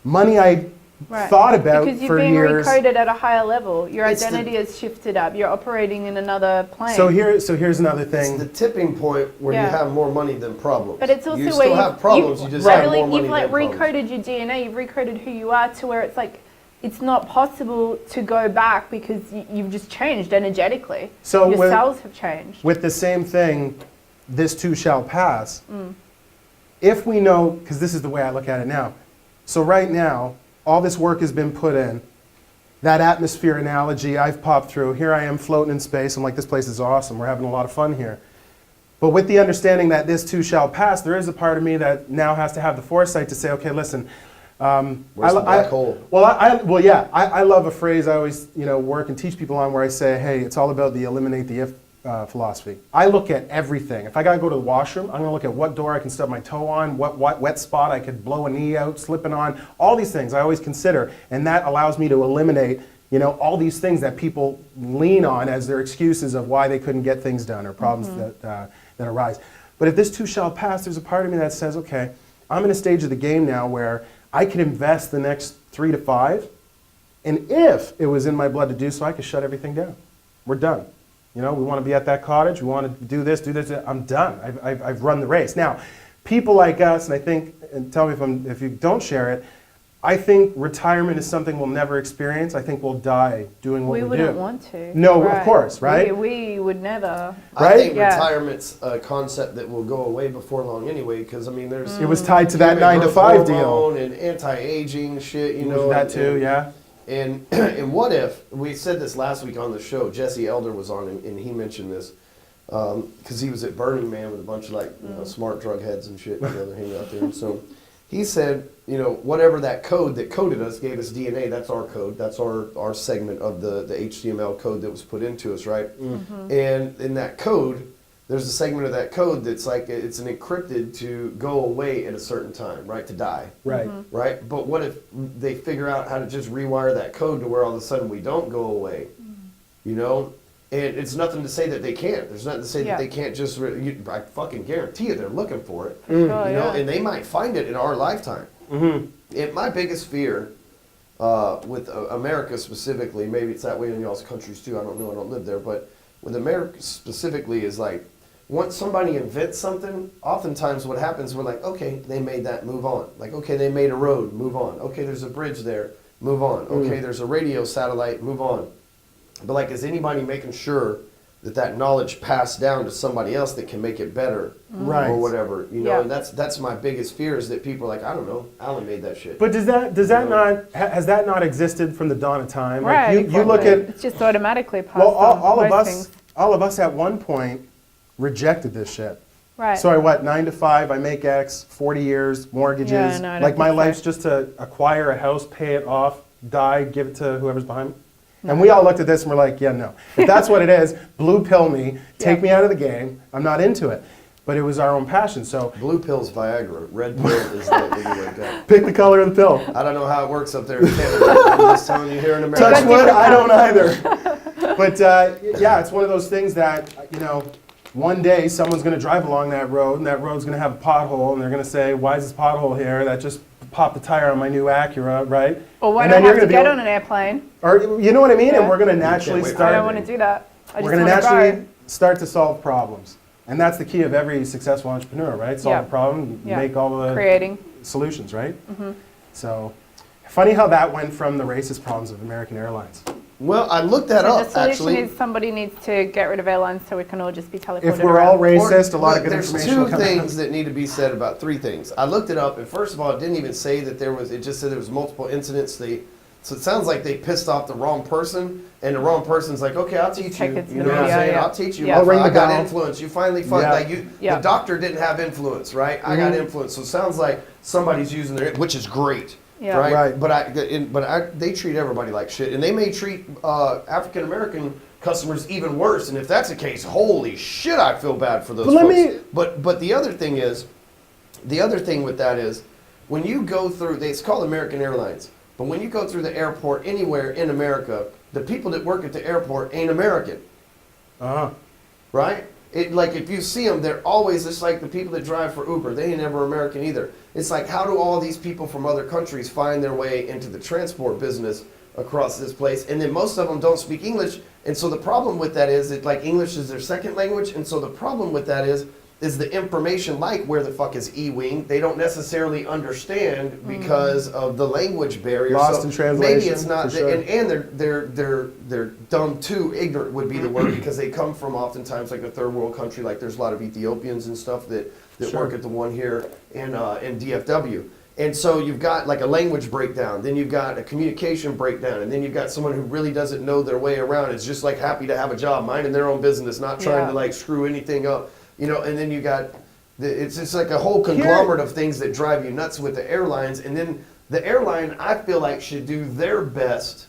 Money I Right. thought about because you've for been years. recoded at a higher level. Your It's identity has shifted up. You're operating in another plane. So here's another It's thing. the tipping point where Yeah. you have more money than problems. But it's also you where still you've, have problems, you just have more money you've like than problems. recoded your DNA, you've recoded who you are to where it's like, it's not possible to go back because you've just changed energetically. So your with- cells have changed. With the same thing, this too shall pass. If we know, because this is the way I look at it now. So right now, all this work has been put in. That atmosphere analogy I've popped through. Here I am floating in space. I'm like, this place is awesome. We're having a lot of fun here. But with the understanding that this too shall pass, there is a part of me that now has to have the foresight to say, okay, listen. Where's the black hole? Well, I love a phrase I always work and teach people on, where I say, hey, it's all about the eliminate the if philosophy. I look at everything. If I got to go to the washroom, I'm going to look at what door I can stub my toe on, what wet spot I could blow a knee out, slipping on, all these things I always consider. And that allows me to eliminate all these things that people lean on as their excuses of why they couldn't get things done or problems that arise. But if this too shall pass, there's a part of me that says, okay, I'm in a stage of the game now where I could invest the next 3 to 5, and if it was in my blood to do so, I could shut everything down. We're done. We want to be at that cottage. We want to do this. I'm done. I've run the race. Now, people like us, and I think, and tell me if you don't share it, I think retirement is something we'll never experience. I think we'll die doing what we do. We wouldn't want to. No, of course, right? We would never. I Right? think Yeah. retirement's a concept that will go away before long anyway, because I mean, there's It was tied to that human 9 to growth 5 deal. hormone and anti-aging shit, That too, yeah. And and what if we said this last week on the show? Jesse Elder was on, and he mentioned this because he was at Burning Man with a bunch of smart drug heads and shit together hanging out there. And so he said, whatever that code that coded us gave us DNA. That's our code. That's our segment of the HTML code that was put into us, right? And in that code, there's a segment of that code that's like it's an encrypted to go away at a certain time, right? To die. Right. Right? But what if they figure out how to just rewire that code to where all of a sudden we don't go away? And it's nothing to say that they can't. There's nothing to say that they can't just, I fucking guarantee you they're looking for it. And they might find it in our lifetime. And my biggest fear with America specifically, maybe it's that way in y'all's countries too, I don't know, I don't live there, but with America specifically is like, once somebody invents something, oftentimes what happens, we're like, okay, they made that, move on. Like, okay, they made a road, move on. Okay, there's a bridge there, move on. Okay, there's a radio satellite, move on. But like, is anybody making sure that knowledge passed down to somebody else that can make it better, Right. or whatever? And that's my biggest fear is that people are like, I don't know, Alan made that shit. But has that not existed from the dawn of time? Right. Like you look at it's just automatically passed well, on. all of us at one point rejected this shit. Right. So 9 to 5, I make X, 40 years, mortgages. Yeah, no, I don't like my think so. life's just to acquire a house, pay it off, die, give it to whoever's behind me. And we all looked at this and we're like, yeah, no. If that's what it is, blue pill me, take me out of the game. I'm not into it. But it was our own passion. So Blue pill's Viagra, red pill is the pick the color of the pill. I don't know how it works up there in Canada. I'm just telling you here in America. Touch wood, I don't either. But yeah, it's one of those things that, one day someone's going to drive along that road and that road's going to have a pothole and they're going to say, why is this pothole here? That just popped the tire on my new Acura, right? Or why And do I then you're have to gonna get be- on an airplane? Or you know what I mean? Yeah. And we're going to naturally wait for I start. don't want to do that. I We're just going to want to naturally go. start to solve problems. And that's the key of every successful entrepreneur, right? Solve Yeah. a problem, Yeah. make all the Creating. solutions, right? So funny how that went from the racist problems of American Airlines. Well, I looked that So up the solution actually. is somebody needs to get rid of airlines so we can all just be teleported If we're all around. racist, a lot of good There's information will two come out. things that need to be said about three things. I looked it up, and first of all, it didn't even say that there was. It just said there was multiple incidents. So it sounds like they pissed off the wrong person, and the wrong person's like, okay, I'll teach Take you. it to You the know what I'm media, saying? yeah. I'll teach you. Yeah. I'll ring I the got bell. influence. You finally find Yeah. like you. Yeah. The doctor didn't have influence, right? I got influence. So it sounds like somebody's using their, which is great. Yeah. Right? Right. But they treat everybody like shit, and they may treat African American customers even worse. And if that's the case, holy shit, I feel bad for those But let folks. me- But the other thing is, the other thing with that is, when you go through, it's called American Airlines, but when you go through the airport anywhere in America, the people that work at the airport ain't American, Uh-huh. right? It, like, if you see them, they're always just like the people that drive for Uber. They ain't ever American either. It's like, how do all these people from other countries find their way into the transport business across this place? And then most of them don't speak English. And so the problem with that is that, like, English is their second language. And so the problem with that is the information, like where the fuck is E-Wing, they don't necessarily understand because of the language barrier. Lost So in translation, maybe it's not, for sure. and they're dumb too. Ignorant would be the word, because they come from oftentimes like a third world country. Like there's a lot of Ethiopians and stuff that Sure. work at the one here in DFW. And so you've got like a language breakdown, then you've got a communication breakdown, and then you've got someone who really doesn't know their way around. It's just like happy to have a job, minding their own business, not trying Yeah. to like screw anything up. You know, and then you got, it's just like a whole conglomerate of things that drive you nuts with the airlines. And then the airline, I feel like, should do their best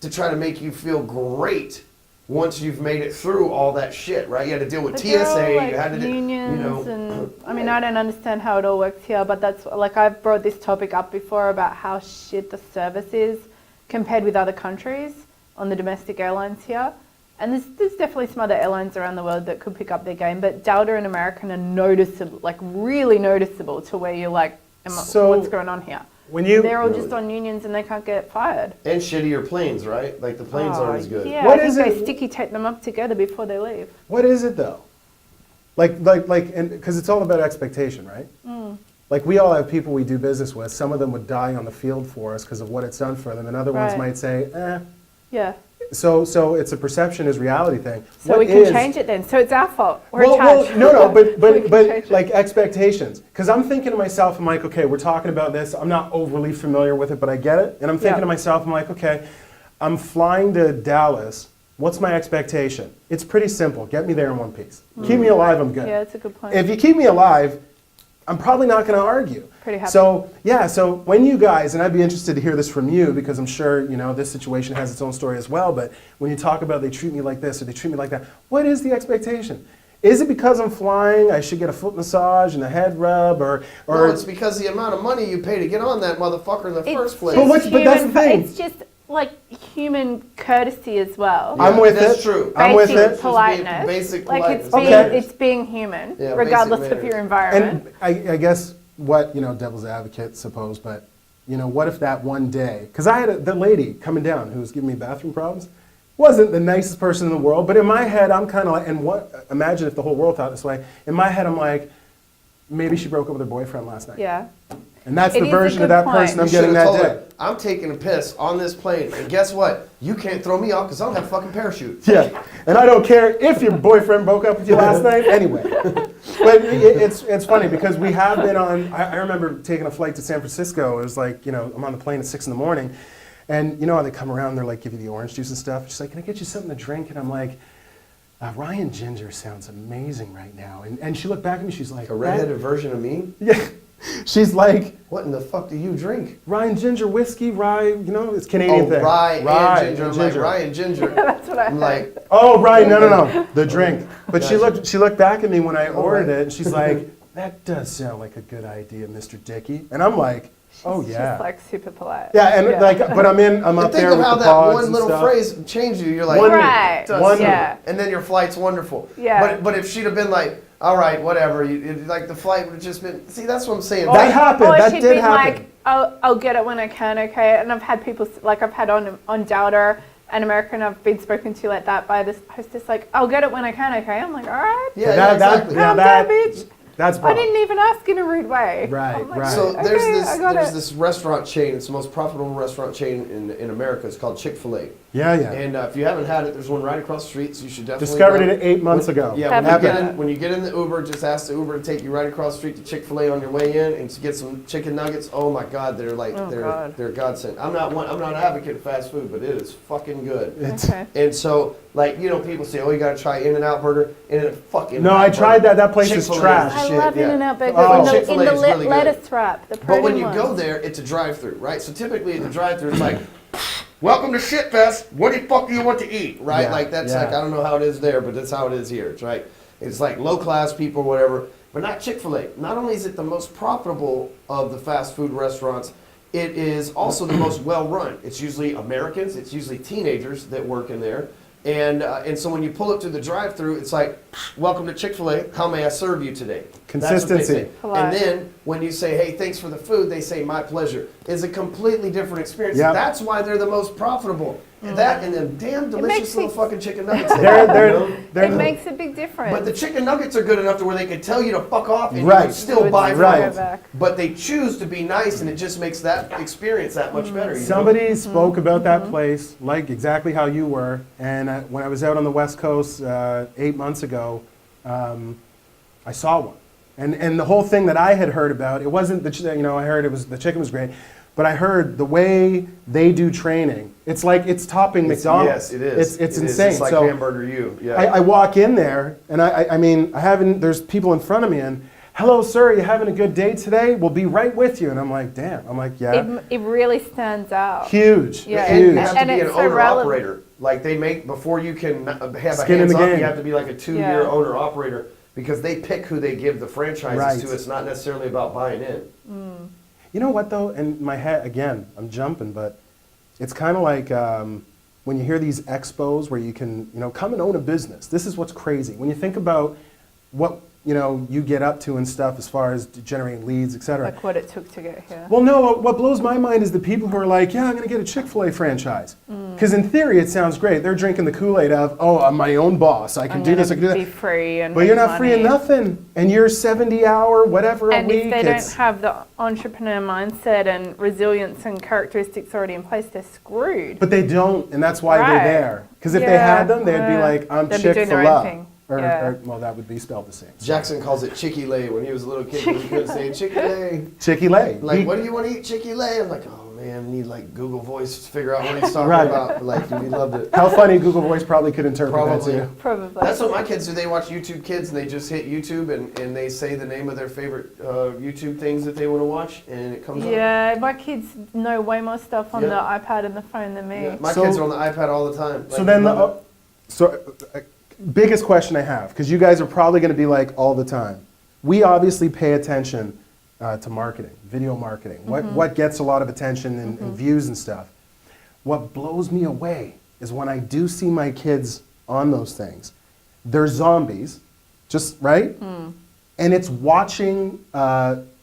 to try to make you feel great once you've made it through all that shit, right? You had to deal with But TSA, they're all, like, you had to, unions and I mean, I don't understand how it all works here, but that's like I've brought this topic up before about how shit the service is compared with other countries on the domestic airlines here. And there's definitely some other airlines around the world that could pick up their game, but Delta and American are noticeable, like really noticeable to where you're like, So, what's going on here? When you They're all just on unions and they can't get fired. and shittier planes, right? Like the planes aren't as good. Yeah, What I is think it- they sticky tape them up together before they leave. What is it though? And because it's all about expectation, right? Like we all have people we do business with. Some of them would die on the field for us because of what it's done for them, and other ones Right. might say, eh. Yeah. So it's a perception is reality thing. So What we can is- change it then. So it's our fault. We're in well, charge. no, We can but change it. like expectations. Because I'm thinking to myself, I'm like, okay, we're talking about this. I'm not overly familiar with it, but I get it. And I'm thinking Yeah. to myself, I'm like, okay, I'm flying to Dallas. What's my expectation? It's pretty simple. Get me there in one piece. Keep me alive, I'm good. Yeah, it's a good point. If you keep me alive, I'm probably not going to argue. Pretty happy. So, yeah, so when you guys, and I'd be interested to hear this from you because I'm sure, this situation has its own story as well, but when you talk about they treat me like this or they treat me like that, what is the expectation? Is it because I'm flying, I should get a foot massage and a head rub or No, it's because the amount of money you pay to get on that motherfucker in the first place. But that's the thing. It's just like human courtesy as well. Yeah, I'm with that's it. true. I'm with Basic it. politeness. Basic like politeness. it's being, Okay. it's being human, Yeah, regardless basic of your manners. environment. And I guess what, devil's advocate, suppose, but, what if that one day, because I had the lady coming down who was giving me bathroom problems, wasn't the nicest person in the world, but in my head, I'm kind of like, imagine if the whole world thought this way, in my head, I'm like, maybe she broke up with her boyfriend last night. Yeah. And that's It the is a version of good that point. person I'm You getting should've that told day. her, I'm taking a piss on this plane, and guess what? You can't throw me off because I don't have a fucking parachute. Yeah, and I don't care if your boyfriend broke up with you last night anyway. But it's funny because we have been on, I remember taking a flight to San Francisco. It was like, I'm on the plane at 6 in the morning. And you know how they come around, they're like, give you the orange juice and stuff. She's like, can I get you something to drink? And I'm like, Ryan Ginger sounds amazing right now. And she looked back at me, she's like, A redheaded version of me? yeah. She's like, What in the fuck do you drink? Ryan Ginger whiskey, rye, it's Canadian Oh, thing. rye and ginger. I'm like, ginger. Ryan Ginger. That's what I I'm like, Oh, right, no, the drink. But Gotcha. she looked back at me when I ordered right. it, and she's like, that does sound like a good idea, Mr. Dickey. And I'm like, oh She's yeah. just like super polite. Yeah, and but I'm and up think there of with how the that pods one and little stuff. phrase changed you. You're like, One- Right. does. Yeah. And then your flight's wonderful. Yeah. But if she'd have been like, all right, whatever, like the flight would have just been, see, that's what I'm saying. That happened. Or That she'd did be happen. like, I'll get it when I can, okay? And I've had people, like I've had on Delta and American, I've been spoken to like that by this hostess, like, I'll get it when I can, okay? I'm like, all right. Yeah, That- exactly. Now Calm that- down, bitch. That's I broad. didn't even ask in a rude way. Right, I'm like, right. So okay, there's there's this restaurant chain. It's the most profitable restaurant chain in America. It's called ChickfilA. Yeah, yeah. And if you haven't had it, there's one right across the street. So you should definitely Discovered go. it 8 months ago. Yeah, Epic. when you get in the Uber, just ask the Uber to take you right across the street to Chick-fil-A on your way in, and to get some chicken nuggets. Oh my God, they're like God. they're godsend. I'm not an advocate of fast food, but it is fucking good. Okay. And so, like, people say, oh, you gotta try In-N-Out Burger. No, I tried that. That place is Chick-fil-A trash. I shit, love yeah. In-N-Out Burger Oh. in the Chick-fil-A is really good. lettuce wrap. The But when protein you go ones. there, it's a drive-through, right? So typically at the drive-through, it's like, welcome to Shitfest. What the fuck do you want to eat, right? Yeah, Like that's yeah. like I don't know how it is there, but that's how it is here. It's right. It's like low-class people, whatever. But not Chick-fil-A. Not only is it the most profitable of the fast food restaurants, it is also the most well-run. It's usually Americans. It's usually teenagers that work in there. And so when you pull up to the drive-through, it's like, welcome to Chick-fil-A. How may I serve you today? That's what they Consistency. say. Polite. And then when you say, hey, thanks for the food, they say, my pleasure. It's a completely different experience. Yep. That's why they're the most profitable. And that and them damn delicious makes little me- fucking chicken nuggets. they They're- have, they're- you know? they're- It makes a big difference. But the chicken nuggets are good enough to where they can tell you to fuck off and you Right. would still Would buy still from go them. back. But they choose to be nice, and it just makes that experience that much better. You know? Somebody spoke about that place, like exactly how you were. And when I was out on the West Coast 8 months ago, I saw one. And the whole thing that I had heard about, it wasn't I heard the chicken was great, but I heard the way they do training. It's like it's topping McDonald's. Yes, it is. It's It is. insane. It's like So Hamburger U. Yeah. I walk in there, and I mean, there's people in front of me, and hello, sir, you having a good day today? We'll be right with you. And I'm like, damn. I'm like, yeah. it really stands out. Huge. Yeah. And Huge. you have to And be an it's so owner relevant. operator. Like they make before you can have a Skin in the hands on. game. You have to be like a 2-year Yeah. owner operator because they pick who they give the franchises Right. to. It's not necessarily about buying in. You know what though? In my head, again, I'm jumping, but it's kind of like when you hear these expos where you can, come and own a business. This is what's crazy. When you think about what, you get up to and stuff as far as generating leads, et cetera. Like what it took to get here. Well, no, what blows my mind is the people who are like, yeah, I'm going to get a Chick-fil-A franchise. Because in theory, it sounds great. They're drinking the Kool-Aid of, oh, I'm my own boss. I can I'm do this, I gonna can do be that. free and But you're make not free of money. nothing. And you're 70-hour, whatever, And a week. if they don't it's- have the entrepreneur mindset and resilience and characteristics already in place, they're screwed. But they don't, and that's why they're Right. there. Because if they Yeah, had them, they'd be yeah. like, I'm They'd be doing their own Chick-fil-A. thing. Or, Yeah. well, that would be spelled the same. Jackson calls it Chick-fil-A when he was a little kid. He couldn't say Chick-fil-A. Chick-fil-A. Like, what do you want to eat? Chick-fil-A? I'm like, oh man, I need like Google Voice to figure out what he's talking Right. about. Like, we loved it. How funny Google Voice probably could interpret Probably. that too. Probably. That's what my kids do. They watch YouTube Kids and they just hit YouTube and they say the name of their favorite YouTube things that they want to watch and it comes up. Yeah, my kids know way more stuff on Yeah. the iPad and the phone than me. Yeah, my So- kids are on the iPad all the time. So Like, then, they love it. biggest question I have, because you guys are probably going to be like all the time. We obviously pay attention to marketing, video marketing. What gets a lot of attention and views and stuff. What blows me away is when I do see my kids on those things. They're zombies, just right, and it's watching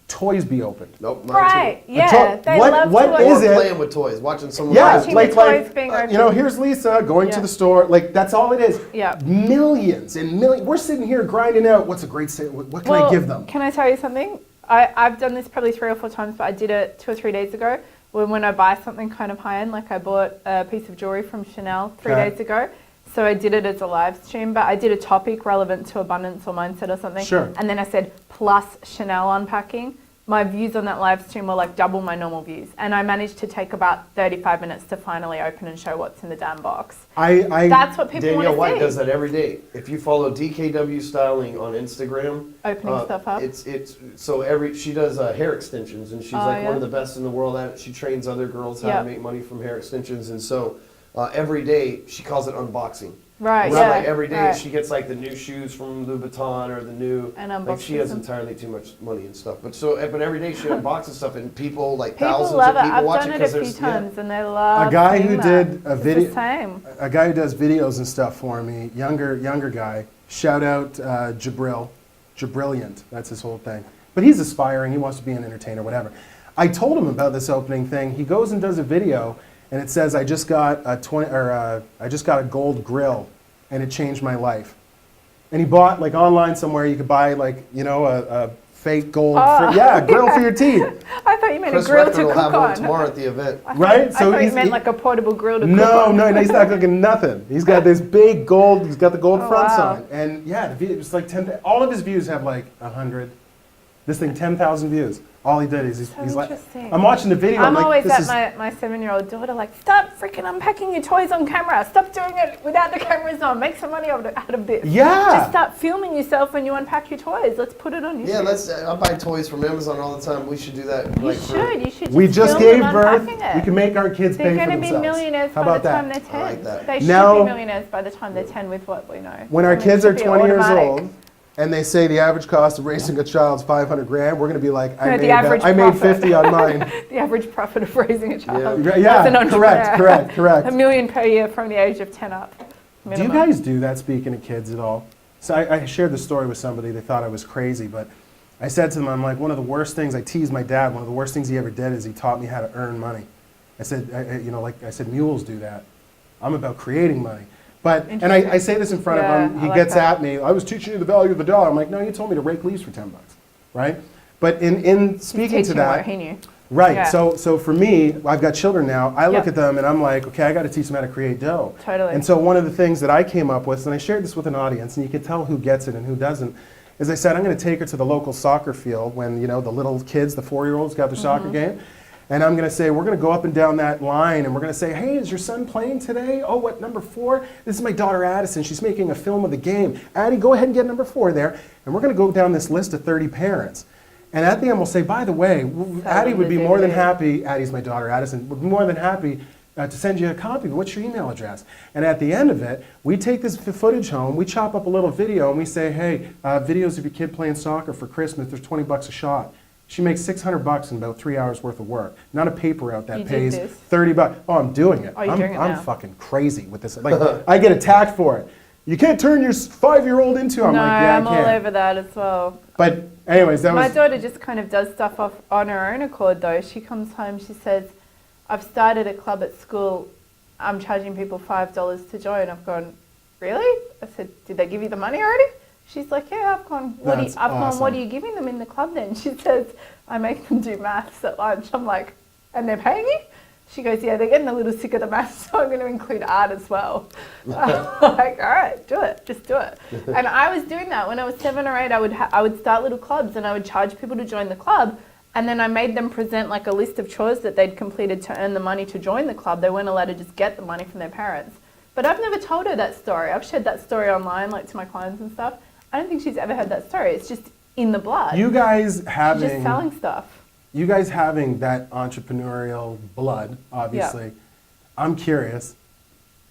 toys be opened. Nope, mine Right, too. yeah, they what- love what to watch. is Or it? playing with toys, watching someone Yeah, Watching play the with toys being opened. here's Lisa going to Yeah. the store. Like, that's all it is. Yeah. Millions and millions. We're sitting here grinding out what's a great sale. What can I give them? Can I tell you something? I've done this probably 3 or 4 times, but I did it 2 or 3 days ago. When I buy something kind of high end, like I bought a piece of jewelry from Chanel 3 Okay. days ago. So I did it as a live stream, but I did a topic relevant to abundance or mindset or something. Sure. And then I said, plus Chanel unpacking. My views on that live stream were like double my normal views. And I managed to take about 35 minutes to finally open and show what's in the damn box. That's what people Danielle want White to see. does that every day. If you follow DKW Styling on Instagram, Opening stuff up. It's so she does hair extensions and she's Oh, like yeah? one of the best in the world at it. She trains other girls how Yeah. to make money from hair extensions, and so every day she calls it unboxing. Right, So yeah. like every day right. she gets like the new shoes from Louboutin or the new. And like she unboxes has them. entirely too much money and stuff. But every day she unboxes stuff and people like People thousands love of it. people I've watch done it it a because few there's times and they love A guy seeing who that. did a It's video- the same. A guy who does videos and stuff for me, younger guy. Shout out Jabrilliant. That's his whole thing. But he's aspiring. He wants to be an entertainer, whatever. I told him about this opening thing. He goes and does a video, and it says, "I just got a gold grill, and it changed my life." And he bought, like online somewhere, you could buy like, you know, a fake gold, Oh. grill for your teeth. I thought you meant Chris a grill Rector to will have cook one on. tomorrow at the event. Right? I thought you meant like a portable grill to cook No, on. no, he's not cooking nothing. He's got this big gold, he's got the gold Oh, fronts wow. on. And yeah, the view, it's like 10, all of his views have like 100. This thing, 10,000 views. All he did is he's like, interesting. I'm watching the video. I'm like, always this at is, my 7-year-old daughter like, stop freaking unpacking your toys on camera. Stop doing it without the cameras on. Make some money out of this. Yeah. Just start filming yourself when you unpack your toys. Let's put it on YouTube. Yeah, I buy toys from Amazon all the time. We should do that. You should. You should. We just film gave them birth. unpacking it. We can make our kids They're pay for going to be themselves. millionaires How by about the time that? they're 10. I like that. They Now- should be millionaires by the time they're 10 with what we know. When our I mean, kids it are should be 20 years automatic. old and they say the average cost of raising a child is 500 grand, we're going to be like, No, the average I made profit. 50 on mine. The average profit of raising a child. Yeah. Yeah, As an entrepreneur. correct. $1 million per year from the age of 10 up. Do you minimum. guys do that, speaking of kids at all? So I shared this story with somebody. They thought I was crazy, but I said to them, I'm like, one of the worst things, I teased my dad, one of the worst things he ever did is he taught me how to earn money. I said, I said, mules do that. I'm about creating money. But, and I say this in front of him, he I like gets that. at me, I was teaching you the value of the dollar. I'm like, no, you told me to rake leaves for $10, right? But in speaking to Teaching that, what he knew. right, Yeah. so for me, I've got children now, I look Yep. at them and I'm like, okay, I got to teach them how to create dough. Totally. And so one of the things that I came up with, and I shared this with an audience, and you can tell who gets it and who doesn't, is I said, I'm going to take her to the local soccer field when, you know, the little kids, the 4-year-olds got their soccer game. And I'm going to say, we're going to go up and down that line, and we're going to say, hey, is your son playing today? Oh, what, number 4? This is my daughter Addison. She's making a film of the game. Addie, go ahead and get number 4 there. And we're going to go down this list of 30 parents. And at the end, we'll say, by the way, Addie would be more than happy, Addie's my daughter Addison, would be more than happy to send you a copy. But what's your email address? And at the end of it, we take this footage home, we chop up a little video, and we say, hey, videos of your kid playing soccer for Christmas, there's $20 a shot. She makes $600 in about 3 hours worth of work. Not a paper out that You did pays this? $30. Oh, I'm doing it. Oh, you're doing it I'm now. fucking crazy with this. Like, I get attacked for it. You can't turn your 5-year-old into. I'm No, like, yeah, I'm I all can. over that as well. But anyways, that My was. daughter just kind of does stuff on her own accord though. She comes home, she says, I've started a club at school, I'm charging people $5 to join. I've gone, really? I said, did they give you the money already? She's like, yeah, I've gone, what That's what awesome. are you giving them in the club then? She says, I make them do maths at lunch. I'm like, and they're paying you? She goes, yeah, they're getting a little sick of the maths, so I'm going to include art as well. I'm like, all right, do it, just do it. And I was doing that when I was 7 or 8. I would start little clubs and I would charge people to join the club. And then I made them present like a list of chores that they'd completed to earn the money to join the club. They weren't allowed to just get the money from their parents. But I've never told her that story. I've shared that story online, like to my clients and stuff. I don't think she's ever heard that story. It's just in the blood. You guys She's just having. selling stuff. You guys having that entrepreneurial blood, obviously. I'm curious,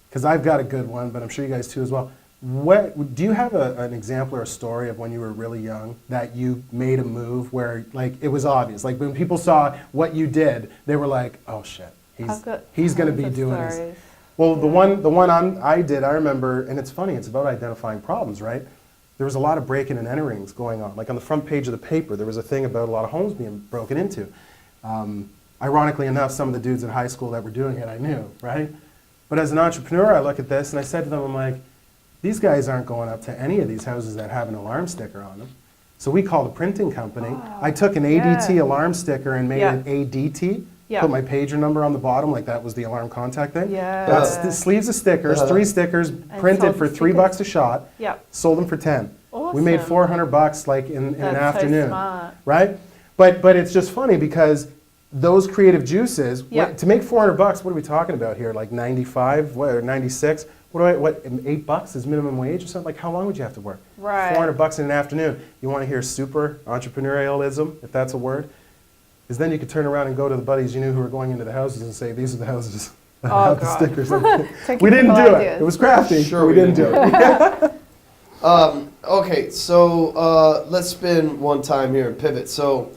because I've got a good one, but I'm sure you guys too as well. Do you have an example or a story of when you were really young that you made a move where, like, it was obvious? Like, when people saw what you did, they were like, "Oh shit, he's going to be doing this." Well, the one I did, I remember, and it's funny. It's about identifying problems, right? There was a lot of breaking and enterings going on. Like on the front page of the paper, there was a thing about a lot of homes being broken into. Ironically enough, some of the dudes in high school that were doing it, I knew, right? But as an entrepreneur, I look at this and I said to them, I'm like, these guys aren't going up to any of these houses that have an alarm sticker on them. So we called a printing company. I took an ADT alarm sticker and made it ADT. Put my pager number on the bottom, like that was the alarm contact thing. That's the sleeves of stickers, 3 stickers, printed for $3 a shot. Sold them for 10. We made $400 like in an afternoon, right? But it's just funny because those creative juices, to make $400, what are we talking about here? Like 95, or 96? What, $8 is minimum wage or something? Like, how long would you have to work? Right. $400 in an afternoon. You want to hear super entrepreneurialism, if that's a word? Is then you could turn around and go to the buddies you knew who were going into the houses and say, these are the houses that have the stickers. We didn't do it. It was crafty, Sure, we didn't do it. Okay, so let's spend one time here and pivot. So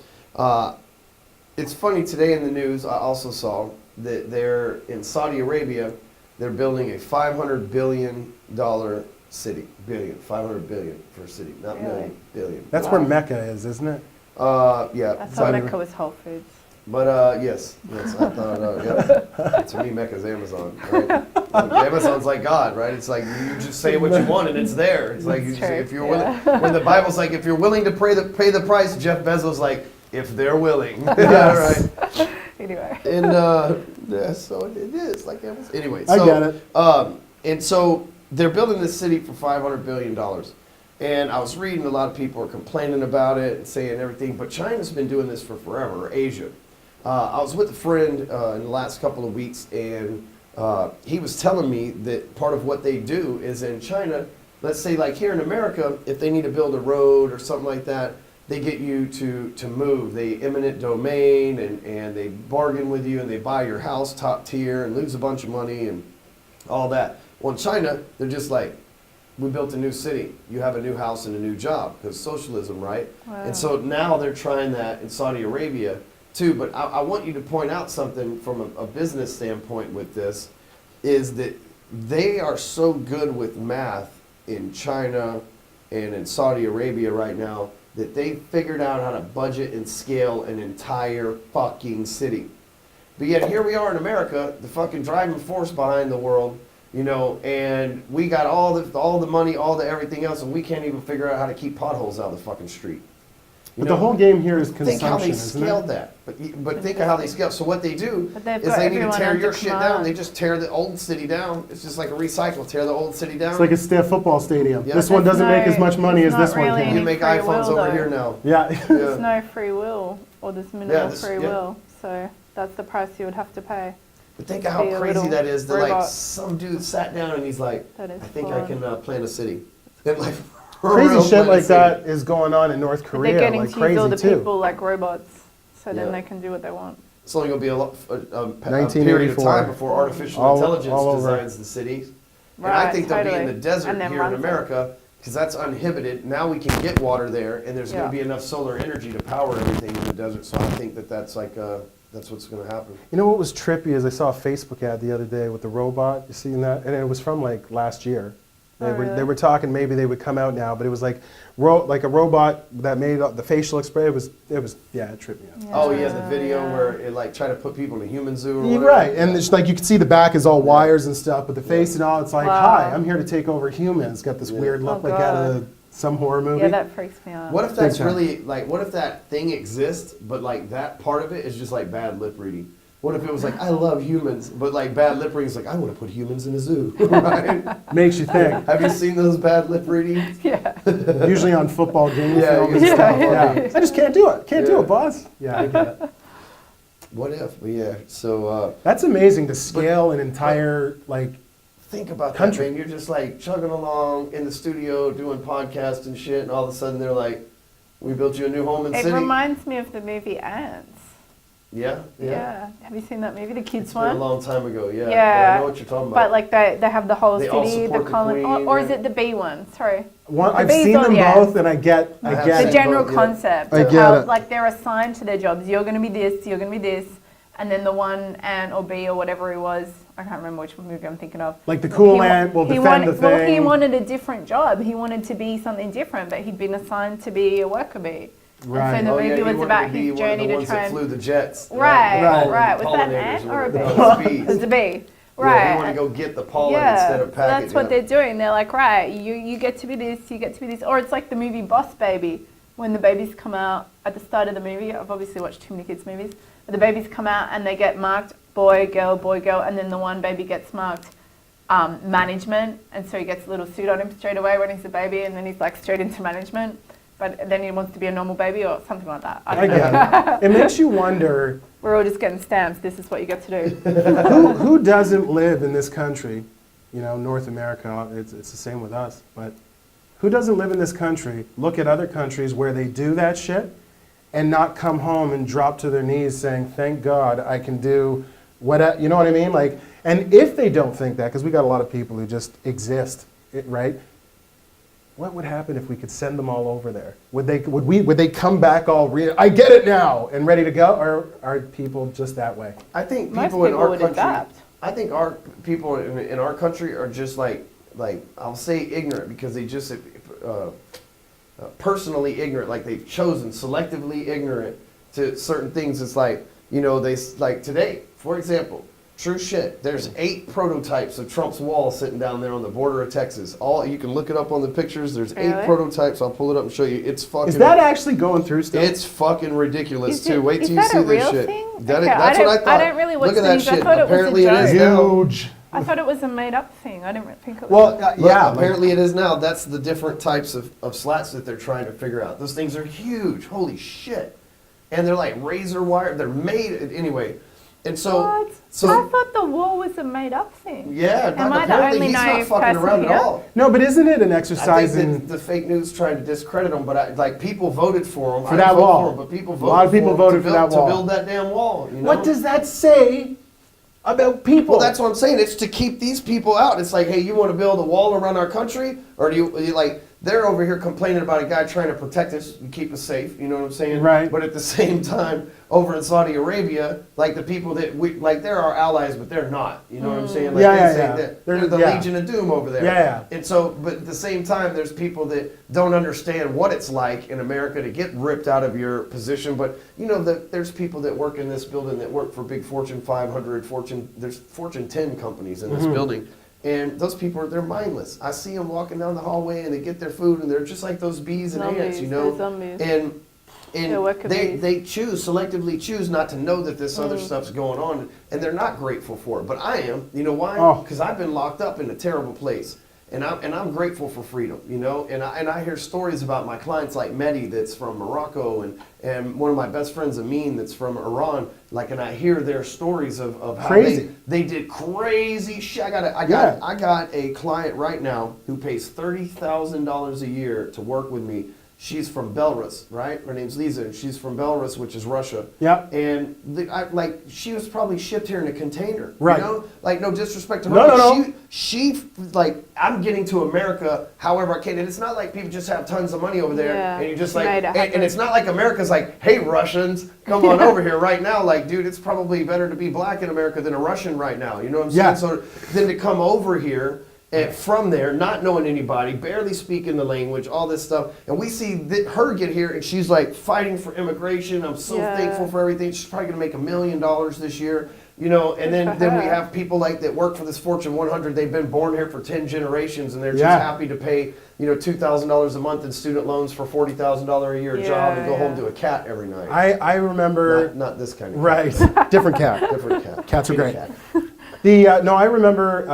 it's funny, today in the news, I also saw that they're in Saudi Arabia, they're building a $500 billion city. $500 billion for a city, not million, billion. That's where Mecca is, isn't it? Yeah. I thought Mecca was Whole Foods. But yes, I thought, yeah. To me, Mecca's Amazon, right? Like, Amazon's like God, right? It's like you just say what you want and it's there. It's like if you're willing. When the Bible's like, if you're willing to pay the price, Jeff Bezos like, if they're willing, right? Anyway. And yeah, so it is like Amazon. Anyway, so I get it. And so they're building this city for $500 billion. And I was reading a lot of people are complaining about it and saying everything, but China's been doing this for forever, or Asia. I was with a friend in the last couple of weeks, and he was telling me that part of what they do is in China, let's say like here in America, if they need to build a road or something like that, they get you to move. They eminent domain, and they bargain with you, and they buy your house top tier and lose a bunch of money and all that. Well, in China, they're just like, we built a new city. You have a new house and a new job, because socialism, right? Wow. And so now they're trying that in Saudi Arabia too. But I want you to point out something from a business standpoint with this, is that they are so good with math in China and in Saudi Arabia right now that they figured out how to budget and scale an entire fucking city. But yet here we are in America, the fucking driving force behind the world, you know, and we got all the money, all the everything else, and we can't even figure out how to keep potholes out of the fucking street. You But know, the whole game here is think how they consumption, isn't scaled it? that. But think of how they scale. So what they do But they've is got they need to everyone tear under your shit down. command. They just tear the old city down. It's just like a recycle. Tear the old city down. It's like a stiff football stadium. Yeah. This one There's doesn't make as much money as there's this not one really can. you any make free iPhones will, over though. here now. Yeah. There's Yeah. no free will, or there's minimal this- free yeah. will. So that's the price you would have to pay. But think of how Be a crazy little that is. That like robot. some dude sat down and he's like, That is I think I fun. can plan a city. And like for Crazy real, shit plan a like city. that is going on in North But Korea, they're getting like to use all crazy the too. people like robots, so Yeah. then they can do what they want. It's only going to be a period of 1984. time before artificial All intelligence over. designs the cities. And I Right, think they'll be in totally. the desert And then here in runs it. America, because that's uninhibited. Now we can get water there, and there's going Yeah. to be enough solar energy to power everything in the desert. So I think that's like that's what's going to happen. You know what was trippy is I saw a Facebook ad the other day with the robot. You seen that? And it was from like last year. Oh, really? They were talking maybe they would come out now, but it was like like a robot that made the facial expression. It was yeah, it tripped me out. Oh yeah, the video where it like tried to put people in a human zoo or You're whatever. right, and it's like you can see the back is all wires and stuff, but the face and all, it's like, Wow. hi, I'm here to take over humans. Got this Yeah. weird look Oh, like out God. of some horror movie. Yeah, that freaks me out. What if that's Big time. really like? What if that thing exists, but like that part of it is just like bad lip reading? What if it was like, I love humans, but like bad lip reading is like, I want to put humans in a zoo, right? Makes you think. Have you seen those bad lip readings? Yeah. Usually on football game Yeah, film and yeah, stuff. yeah. Yeah. I just can't do it. Can't do Yeah. it, boss. Yeah, I get it. What if? But yeah, so That's amazing to scale an entire like. think about Country. that, man. You're just like chugging along in the studio doing podcasts and shit, and all of a sudden they're like, we built you a new home in It city. reminds me of the movie Ants. Yeah, Yeah. Have you seen that movie, the kids It's been a one? long time ago, yeah. Yeah. But I know what you're talking about. But like they have the whole They all city, support the the colony, queen, or is yeah. it the bee one? Sorry. One, The I've bees seen on them the both, end. and I get I have it. The seen general both, yeah. concept I of get how it. like they're assigned to their jobs. You're going to be this, you're going to be this, and then the one ant or bee or whatever he was, I can't remember which movie I'm thinking of. Like the cool ant will he defend wanted, the Well, he thing. wanted a different job. He wanted to be something different, but he'd been assigned to be a worker bee. Right. And so the Oh, yeah, movie he was wanted about to be his one of journey the to ones try that and flew the jets. Right, Right. right. Was that an Pollinators ant or a bee? whatever. No, it's bees. It was a bee. Yeah, Right. he wanted to go get the pollen Yeah, instead of so pack that's it. what yeah. they're doing. They're like, right, you get to be this, you get to be this. Or it's like the movie Boss Baby, when the babies come out at the start of the movie. I've obviously watched too many kids' movies. But the babies come out and they get marked boy, girl, and then the one baby gets marked management. And so he gets a little suit on him straight away when he's a baby, and then he's like straight into management. But then he wants to be a normal baby or something like that. I I don't know. get it. It makes you wonder We're all just getting stamps. This is what you get to do. who doesn't live in this country. You know, North America. It's the same with us. But who doesn't live in this country? Look at other countries where they do that shit, and not come home and drop to their knees saying, "Thank God I can do what." You know what I mean? Like, and if they don't think that, because we got a lot of people who just exist, right? What would happen if we could send them all over there? Would they come back all real? I get it now and ready to go, or are people just that way? I think Most people in people our would country. adapt. I think our people in our country are just like I'll say ignorant because they just personally ignorant, like they've chosen selectively ignorant to certain things. It's like you know, like today, for example, true shit, there's 8 prototypes of Trump's wall sitting down there on the border of Texas. You can look it up on the pictures. There's 8 Really? prototypes. I'll pull it up and show you. It's fucking. Is that actually going through still? It's fucking ridiculous too. Wait till is you that see a this real shit. thing? That Okay, that's what I thought. I don't really watch Look at the that news. I shit. thought it was a Apparently it is joke. now. Huge. I thought it was a made-up thing. I didn't think it was. Well, Look, yeah. apparently it is now. That's the different types of slats that they're trying to figure out. Those things are huge. Holy shit. And they're like razor wire. They're made anyway. And so, What? so I thought the wall was a made-up thing. yeah, Am I the apparently only he's not naive fucking person around here? at all. No, but isn't it an I exercise think in that the fake news trying to discredit him, but like people voted for him. For I that didn't vote wall. for him, but people A voted lot of people for him voted to for build, that wall. to build that damn wall. You know? What does that say about people? Well, that's what I'm saying. It's to keep these people out. It's like, hey, you want to build a wall around our country, or do you like? They're over here complaining about a guy trying to protect us and keep us safe. You know what I'm saying? Right. But at the same time, over in Saudi Arabia, like the people that they're our allies, but they're not. You know what I'm saying? Like Yeah, they yeah, say yeah. that they're the Yeah. Legion of Doom over there. Yeah. And so, but at the same time, there's people that don't understand what it's like in America to get ripped out of your position. But you know, there's people that work in this building that work for big Fortune 500, there's Fortune 10 companies in this building. And those people, they're mindless. I see them walking down the hallway and they get their food and they're just like those bees and ants, you know. They're zombies. And They're worker bees. they selectively choose not to know that this other stuff's going on, and they're not grateful for it. But I am. You know why? Oh. Because I've been locked up in a terrible place. And I'm grateful for freedom, you know, and I hear stories about my clients like Mehdi that's from Morocco and one of my best friends Amin that's from Iran, like, and I hear their stories of how Crazy. they did crazy shit. I got a client right now who pays $30,000 a year to work with me. She's from Belarus, right? Her name's Lisa, and she's from Belarus, which is Russia. Yep. And she was probably shipped here in a container. Right. You know? Like, no disrespect to her. No, but no, no. She, like, I'm getting to America however I can. And it's not like people just have tons of money over there. Yeah. And you just Made like, it and happen. it's not like America's like, hey, Russians, come on over here right now. Like, dude, it's probably better to be black in America than a Russian right now. You know what I'm saying? Yeah. So then to come over here, and from there, not knowing anybody, barely speaking the language, all this stuff, and we see her get here, and she's like fighting for immigration. I'm so Yeah. thankful for everything. She's probably gonna make $1 million this year, you know. And Good then for we her. have people like that work for this Fortune 100. They've been born here for 10 generations, and they're just Yeah. happy to pay, you know, $2,000 a month in student loans for $40,000 a year job and go home to a cat every night. I remember. Not this kind of Right. Different cat. cat. Different cat. Cats are Kitty great. cat. No, I remember.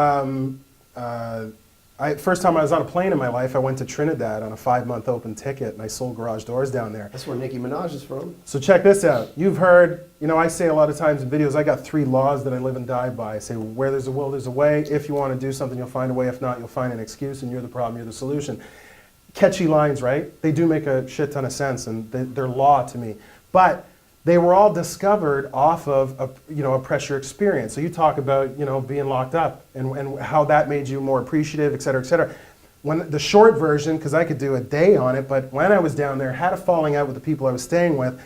First time I was on a plane in my life, I went to Trinidad on a 5-month open ticket, and I sold garage doors down there. That's where Nicki Minaj is from. So check this out. You've heard, you know, I say a lot of times in videos, I got 3 laws that I live and die by. I say, where there's a will, there's a way. If you want to do something, you'll find a way. If not, you'll find an excuse, and you're the problem, you're the solution. Catchy lines, right? They do make a shit ton of sense, and they're law to me. But they were all discovered off of a pressure experience. So you talk about, you know, being locked up and how that made you more appreciative, et cetera, et cetera. When the short version, because I could do a day on it, but when I was down there, had a falling out with the people I was staying with.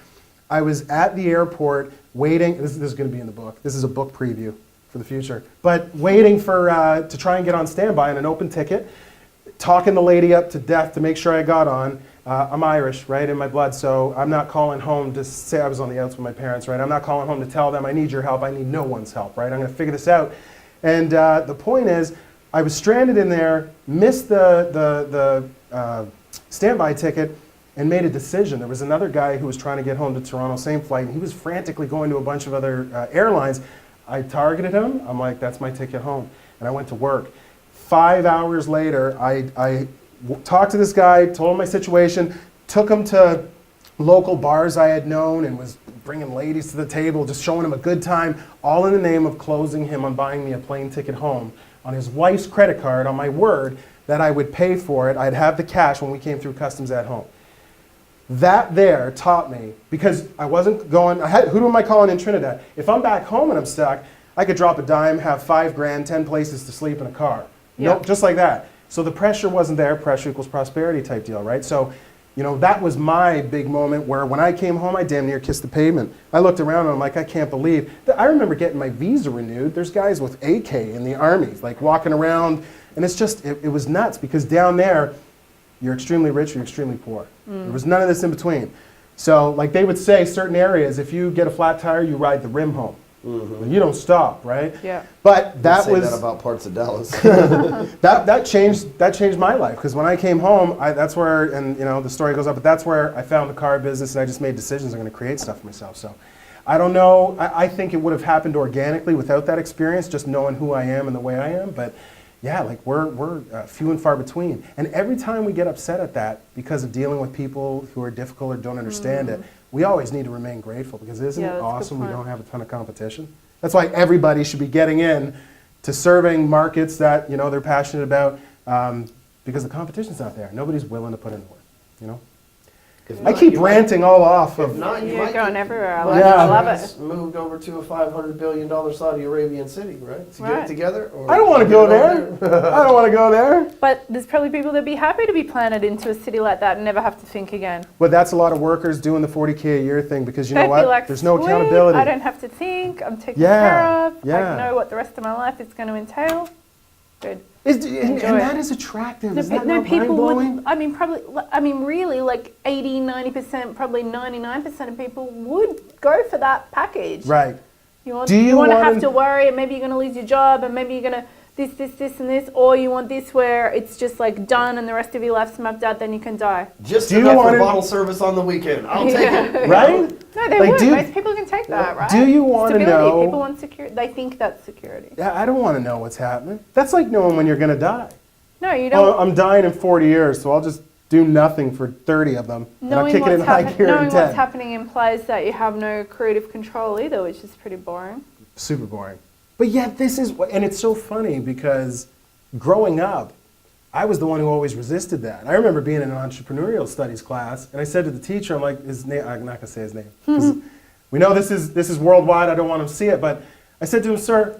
I was at the airport waiting. This is going to be in the book. This is a book preview for the future. But waiting for to try and get on standby on an open ticket, talking the lady up to death to make sure I got on. I'm Irish, right, in my blood, so I'm not calling home to say I was on the outs with my parents, right? I'm not calling home to tell them I need your help. I need no one's help, right? I'm going to figure this out. And the point is, I was stranded in there, missed the standby ticket, and made a decision. There was another guy who was trying to get home to Toronto, same flight, and he was frantically going to a bunch of other airlines. I targeted him. I'm like, that's my ticket home. And I went to work. 5 hours later, I talked to this guy, told him my situation, took him to local bars I had known and was bringing ladies to the table, just showing him a good time, all in the name of closing him on buying me a plane ticket home on his wife's credit card, on my word that I would pay for it. I'd have the cash when we came through customs at home. That there taught me, because I wasn't going, who am I calling in Trinidad? If I'm back home and I'm stuck, I could drop a dime, have $5,000, 10 places to sleep in a car. Yeah. Nope, just like that. So the pressure wasn't there, pressure equals prosperity type deal, right? So, you know, that was my big moment where when I came home, I damn near kissed the pavement. I looked around and I'm like, I can't believe. I remember getting my visa renewed. There's guys with AK in the army, like walking around, and it's just, it was nuts because down there, you're extremely rich or you're extremely poor. There was none of this in between. So like they would say certain areas, if you get a flat tire, you ride the rim home. You don't stop, right? Yeah. But that Say was that about parts of Dallas. that changed my life, because when I came home, that's where, and you know the story goes up, but that's where I found the car business, and I just made decisions. I'm going to create stuff for myself. So I don't know. I think it would have happened organically without that experience, just knowing who I am and the way I am. But yeah, like we're few and far between. And every time we get upset at that because of dealing with people who are difficult or don't understand it, we always need to remain grateful, because isn't it awesome we don't have a ton of competition? That's why everybody should be getting in to serving markets that, you know, they're passionate about, because the competition's not there. Nobody's willing to put in the work, you know? If I not, keep you might- ranting all off If of, not, you You're might going get- everywhere. I Yeah. love it. Moved over to a $500 billion Saudi Arabian city, right? To get Right. it together? Or I don't want to get go it over there. I don't want to go there. But there's probably people that'd be happy to be planted into a city like that and never have to think again. But that's a lot of workers doing the 40K a year thing, because you know They'd what? be like, There's no "Sweet, accountability. I don't have to think. I'm taken Yeah, care of. yeah. I know what the rest of my life is going to entail." Good. And Enjoy it. that is attractive. No, Is that no not people mind-blowing? would. I mean, really, like 80, 90%, probably 99% of people would go for that package. Right. You want, Do you want to wanna- have to worry, and maybe you're going to lose your job, and maybe you're going to this, and this, or you want this where it's just like done and the rest of your life's mapped out, then you can die. Just Do you enough for wanna- bottle service on the weekend. I'll take it. Right? No, they Like, would. do- Most people can take that, right? do you wanna Stability. know- People want security. They think that's security. Yeah, I don't want to know what's happening. That's like knowing when you're going to die. No, you Oh, don't. I'm dying in 40 years, so I'll just do nothing for 30 of them. And I'll Knowing kick it in what's, high gear knowing in what's 10. happening implies that you have no creative control either, which is pretty boring. Super boring. But yet this is, and it's so funny because growing up, I was the one who always resisted that. I remember being in an entrepreneurial studies class, and I said to the teacher, I'm like, his name, I'm not going to say his name, 'cause we know this is worldwide, I don't want him to see it, but I said to him, sir,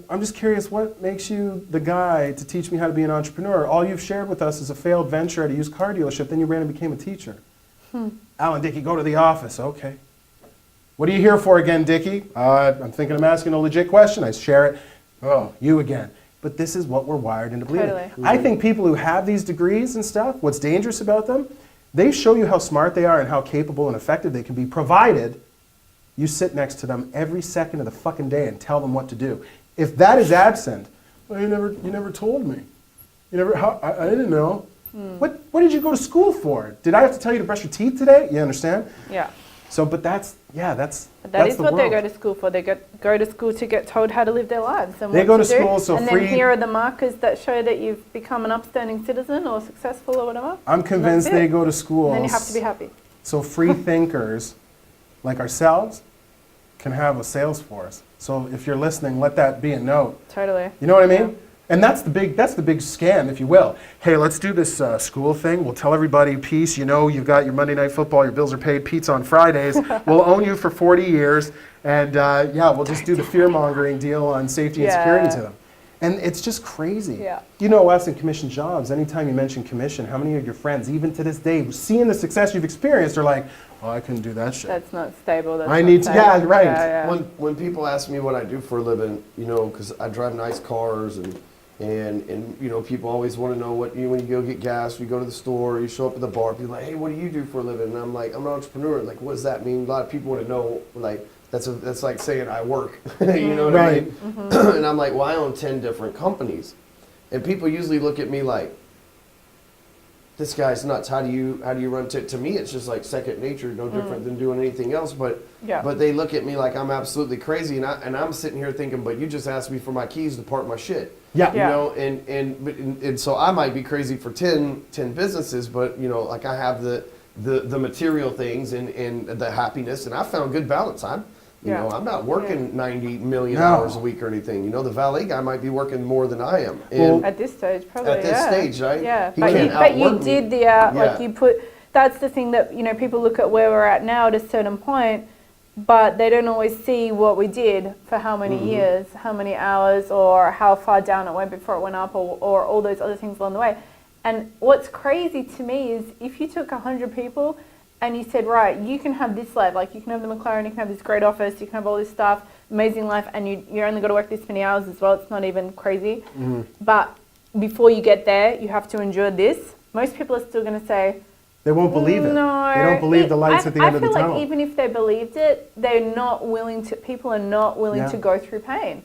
I'm just curious, what makes you the guy to teach me how to be an entrepreneur? All you've shared with us is a failed venture at a used car dealership, then you ran and became a teacher. Alan, Dickie, go to the office. Okay. What are you here for again, Dickie? I'm thinking I'm asking a legit question. I share it. Oh, you again. But this is what we're wired into believing. Totally. I think people who have these degrees and stuff, what's dangerous about them, they show you how smart they are and how capable and effective they can be, provided you sit next to them every second of the fucking day and tell them what to do. If that is absent, well, you never told me. I didn't know. What did you go to school for? Did I have to tell you to brush your teeth today? You understand? Yeah. So, but But that that's is the what they world. go to school for. They go to school to get told how to live their lives. And They what go to do. school so and free- then here are the markers that show that you've become an upstanding citizen or successful or whatever. I'm convinced That's it. they go to school. And then you have to be happy. So free thinkers like ourselves can have a sales force. So if you're listening, let that be a note. Totally. You know what I mean? Yeah. And that's the big scam, if you will. Hey, let's do this school thing. We'll tell everybody, peace, you know, you've got your Monday Night Football, your bills are paid, pizza on Fridays. We'll own you for 40 years. And yeah, we'll just do the fear-mongering deal on safety and security to them. And it's just crazy. Yeah. You know us in commission jobs, anytime you mention commission, how many of your friends, even to this day, seeing the success you've experienced, are like, oh, I couldn't do that shit. That's not stable. That's I not need to- stable. yeah, right. Yeah. When people ask me what I do for a living, you know, because I drive nice cars and you know, people always want to know what when you go get gas, you go to the store, you show up at the bar, people are like, hey, what do you do for a living? And I'm like, I'm an entrepreneur. Like, what does that mean? A lot of people want to know, like, that's like saying I work. You know what I mean? And I'm like, well, I own 10 different companies, and people usually look at me like, this guy's nuts. How do you run? To me, it's just like second nature, no different than doing anything else. But Yeah. but they look at me like I'm absolutely crazy, and I'm sitting here thinking, but you just asked me for my keys to park my shit. Yeah. You know, and so I might be crazy for 10 businesses, but you know, like I have the material things and the happiness, and I found good balance. You know, I'm not working 90 million hours a week or anything. You know, the valet guy might be working more than I am. And At this stage, probably. At this stage, right? Yeah, He but can't you outwork me. did like Yeah. you put. That's the thing that, you know, people look at where we're at now at a certain point, but they don't always see what we did for how many years, how many hours, or how far down it went before it went up, or all those other things along the way. And what's crazy to me is if you took 100 people and you said, right, you can have this life, like you can have the McLaren, you can have this great office, you can have all this stuff, amazing life, and you're only got to work this many hours as well. It's not even crazy. But before you get there, you have to endure this. Most people are still going to say, They won't believe it. No. They don't believe the lights at the end of the I feel tunnel. like even if they believed it, people are not willing to go through pain.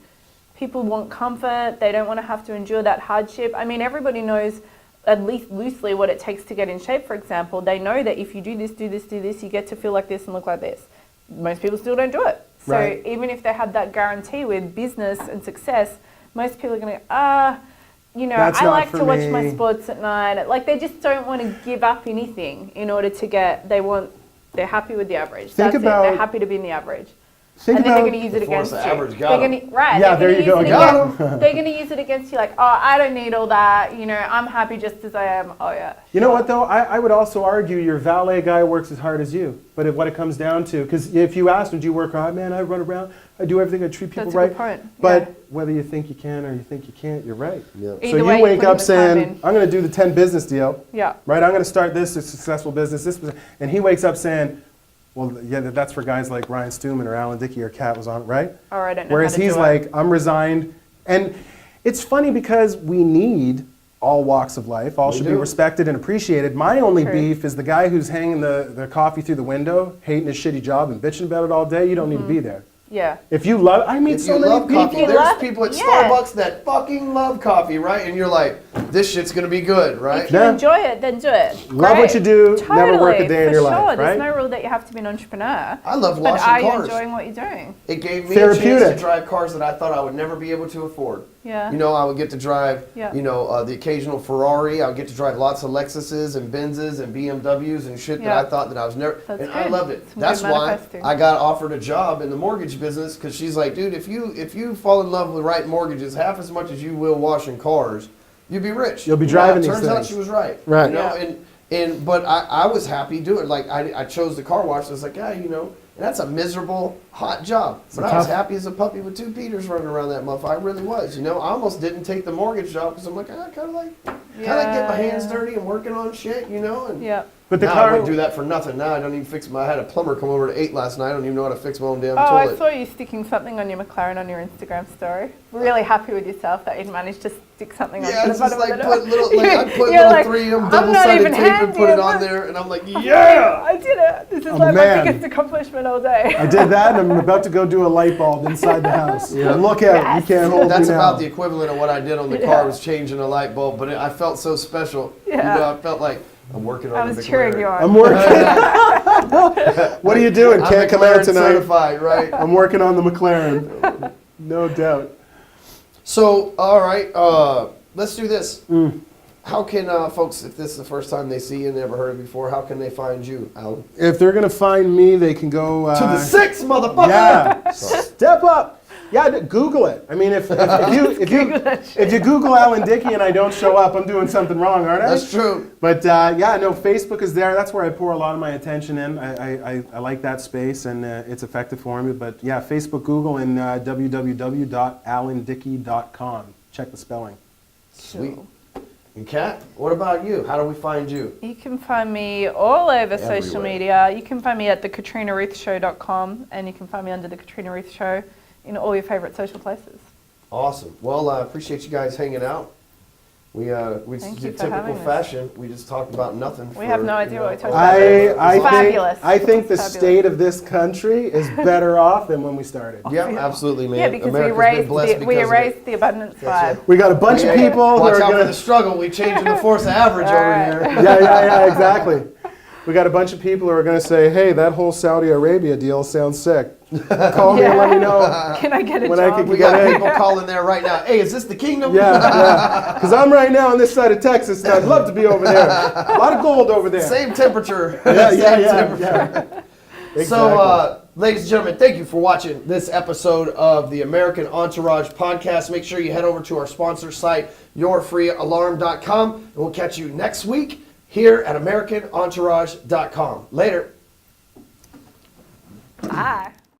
People want comfort. They don't want to have to endure that hardship. I mean, everybody knows at least loosely what it takes to get in shape, for example. They know that if you do this, you get to feel like this and look like this. Most people still don't do it. So Right. even if they have that guarantee with business and success, most people are going to That's I not like for to watch me. my sports at night. Like, they just don't want to give up anything in order to they're happy with the average. Think That's about- it. They're happy to be in the average. Think And then about they're going to use it Of course, against the you. average got They're 'em. gonna, right. Yeah, they're there you gonna go. use it Got against- They're going to use it against you like, oh, I don't need all that. You know, I'm happy just as I am. Oh, yeah. You know what, though? I would also argue your valet guy works as hard as you. But what it comes down to, because if you ask him, do you work hard? Man, I run around. I do everything. I treat people That's a right. good point. But Yeah. whether you think you can or you think you can't, you're right. Yeah. So Either you way, you're wake putting up the time saying, in. I'm going to do the 10 business deal. Yeah. Right? I'm going to start this, a successful business, this business. And he wakes up saying, well, yeah, that's for guys like Ryan Stewman or Alan Dickey or Kat was on it, right? Or I don't know Whereas how to he's do it. like, I'm resigned. And it's funny because we need all walks of life. All We should do. be respected and appreciated. My only True. beef is the guy who's hanging the coffee through the window, hating his shitty job and bitching about it all day. You don't need to be there. Yeah. If you love, I meet If so you many love people. coffee, You there's love- people at yeah. Starbucks that fucking love coffee, right? And you're like, this shit's gonna be good, right? If you Yeah. enjoy it, then do it. Love what Great. you do, never work a Totally, day in for your sure. life, There's right? no rule that you have to be an entrepreneur. I love But washing are you cars. enjoying what you're doing? It gave me a chance to Therapeutic. drive cars that I thought I would never be able to afford. Yeah. You know, I would get to drive, Yeah. the occasional Ferrari. I would get to drive lots of Lexuses and Benzes and BMWs and shit Yeah. that I thought that I was never. That's and I good. loved it. Some That's good why manifesting. I got offered a job in the mortgage business because she's like, dude, if you fall in love with writing mortgages half as much as you will washing cars, you'll be rich. You'll be You know, driving it these turns out things. she was right. Right. You know, Yeah. but I was happy doing it. Like I chose the car wash. I was like, and that's a miserable, hot job. But I was tough- happy as a puppy with two Peters running around that motherfucker. I really was. I almost didn't take the mortgage job because I'm like, I kind of like get my hands dirty and working on shit, And Yeah. But the now I car, wouldn't do that for nothing. Now I don't even fix I had a plumber come over to 8 last night. I don't even know how to fix my own damn Oh, I toilet. saw you sticking something on your McLaren on your Instagram story. Really happy with yourself that you'd managed to stick something Yeah, on it's the just bottom like of the put little, like I put You're little like, 3M I'm not double-sided even tape and put it handy, on I'm there, and I'm like, Yeah, I did it. This is I'm a like my man. biggest accomplishment all day. I did that, and I'm about to go do a light bulb inside the house. Yeah. Look out, Yes. you can't hold That's me now. about the equivalent of what I did on the car was changing a light bulb, but I felt so special. Yeah. I felt like I'm working on I the was cheering McLaren. you on. I'm working. What are you doing? I'm Can't come out McLaren tonight. certified, right? I'm working on the McLaren. No doubt. So, all right, let's do this. Mm. How can folks, if this is the first time they see you, never heard it before, how can they find you, Alan? If they're gonna find me, they can go To the 6, motherfucker! Yeah, step up. Yeah, Google it. I mean, if you Google Alan Dickey and I don't show up, I'm doing something wrong, aren't I? That's true. But Facebook is there. That's where I pour a lot of my attention in. I like that space, and it's effective for me. But yeah, Facebook, Google, and www.alandickey.com. Check the spelling. Sweet. And Kat, what about you? How do we find you? You can find me all over social Everywhere. media. You can find me at thekatrinaruthshow.com, and you can find me under The Katrina Ruth Show in all your favorite social places. Awesome. Well, I appreciate you guys hanging out. We Thank you did for typical having us. fashion. We just talked about nothing. We have no idea what we talked about. I Fabulous. think the Fabulous. state of this country is better off than when we started. Yeah, absolutely, man. Yeah, because America's been blessed we because of it. erased the abundance That's vibe. We got a bunch of people who Watch are out for gonna. the struggle. We changing the force of average over Alright. here. Yeah, exactly. We got a bunch of people who are going to say, hey, that whole Saudi Arabia deal sounds sick. Call me and let me know. Can I get a When I job? could We get got in. people calling there right now. Hey, is this the kingdom? Yeah. Because I'm right now on this side of Texas, and I'd love to be over there. A lot of gold over there. Same temperature. Yeah, Same temperature. Exactly. So, ladies and gentlemen, thank you for watching this episode of the American Entourage podcast. Make sure you head over to our sponsor site, yourfreealarm.com, and we'll catch you next week here at AmericanEntourage.com. Later. Bye.